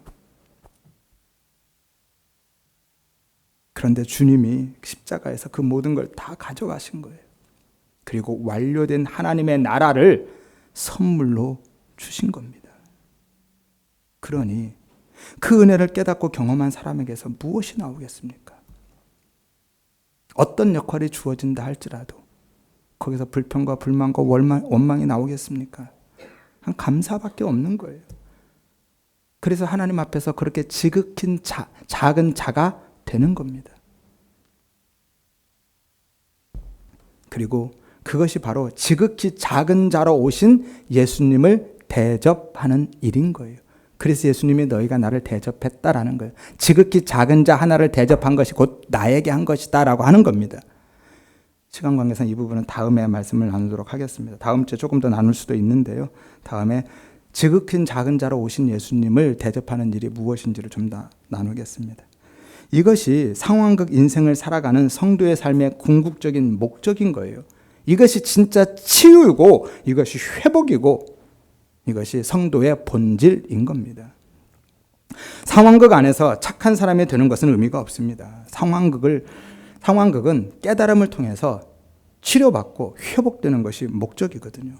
그런데 주님이 십자가에서 그 모든 걸 다 가져가신 거예요. 그리고 완료된 하나님의 나라를 선물로 주신 겁니다. 그러니 그 은혜를 깨닫고 경험한 사람에게서 무엇이 나오겠습니까? 어떤 역할이 주어진다 할지라도 거기서 불평과 불만과 원망이 나오겠습니까? 한 감사밖에 없는 거예요. 그래서 하나님 앞에서 그렇게 지극히 작은 자가 되는 겁니다. 그리고 그것이 바로 지극히 작은 자로 오신 예수님을 대접하는 일인 거예요. 그래서 예수님이 너희가 나를 대접했다라는 거예요. 지극히 작은 자 하나를 대접한 것이 곧 나에게 한 것이다 라고 하는 겁니다. 시간 관계상 이 부분은 다음에 말씀을 나누도록 하겠습니다. 다음 주에 조금 더 나눌 수도 있는데요. 다음에 지극히 작은 자로 오신 예수님을 대접하는 일이 무엇인지를 좀 더 나누겠습니다. 이것이 상황극 인생을 살아가는 성도의 삶의 궁극적인 목적인 거예요. 이것이 진짜 치유이고 이것이 회복이고 이것이 성도의 본질인 겁니다. 상황극 안에서 착한 사람이 되는 것은 의미가 없습니다. 상황극을 상황극은 깨달음을 통해서 치료받고 회복되는 것이 목적이거든요.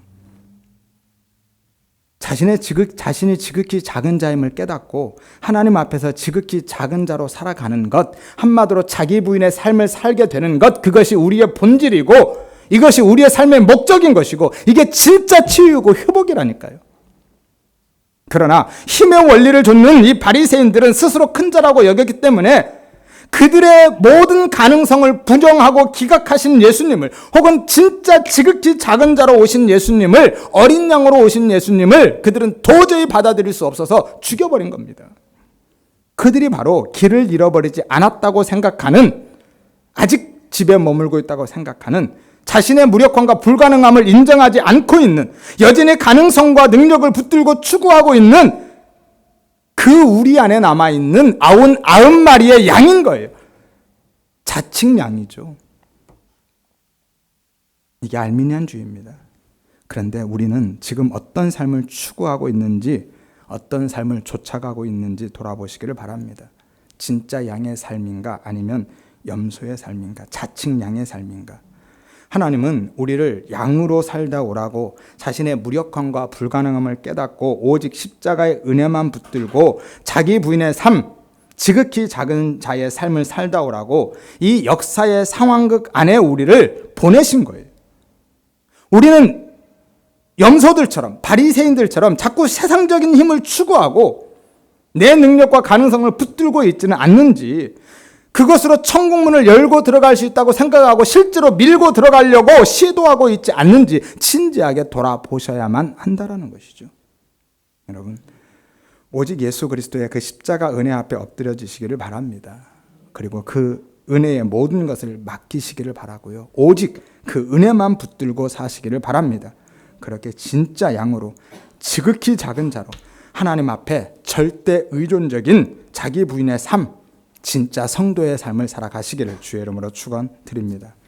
자신이 지극히 작은 자임을 깨닫고 하나님 앞에서 지극히 작은 자로 살아가는 것, 한마디로 자기 부인의 삶을 살게 되는 것, 그것이 우리의 본질이고 이것이 우리의 삶의 목적인 것이고 이게 진짜 치유고 회복이라니까요. 그러나 힘의 원리를 좇는 이 바리새인들은 스스로 큰 자라고 여겼기 때문에 그들의 모든 가능성을 부정하고 기각하신 예수님을, 혹은 진짜 지극히 작은 자로 오신 예수님을, 어린 양으로 오신 예수님을 그들은 도저히 받아들일 수 없어서 죽여버린 겁니다. 그들이 바로 길을 잃어버리지 않았다고 생각하는, 아직 집에 머물고 있다고 생각하는, 자신의 무력함과 불가능함을 인정하지 않고 있는, 여전히 가능성과 능력을 붙들고 추구하고 있는 그 우리 안에 남아있는 99마리의 양인 거예요. 자칭 양이죠. 이게 알미니안주의입니다. 그런데 우리는 지금 어떤 삶을 추구하고 있는지, 어떤 삶을 쫓아가고 있는지 돌아보시기를 바랍니다. 진짜 양의 삶인가, 아니면 염소의 삶인가, 자칭 양의 삶인가. 하나님은 우리를 양으로 살다 오라고, 자신의 무력함과 불가능함을 깨닫고 오직 십자가의 은혜만 붙들고 자기 부인의 삶, 지극히 작은 자의 삶을 살다 오라고 이 역사의 상황극 안에 우리를 보내신 거예요. 우리는 염소들처럼, 바리새인들처럼 자꾸 세상적인 힘을 추구하고 내 능력과 가능성을 붙들고 있지는 않는지, 그것으로 천국문을 열고 들어갈 수 있다고 생각하고 실제로 밀고 들어가려고 시도하고 있지 않는지 진지하게 돌아보셔야만 한다라는 것이죠. 여러분, 오직 예수 그리스도의 그 십자가 은혜 앞에 엎드려지시기를 바랍니다. 그리고 그 은혜의 모든 것을 맡기시기를 바라고요. 오직 그 은혜만 붙들고 사시기를 바랍니다. 그렇게 진짜 양으로, 지극히 작은 자로 하나님 앞에 절대 의존적인 자기 부인의 삶, 진짜 성도의 삶을 살아가시기를 주의 이름으로 축원드립니다.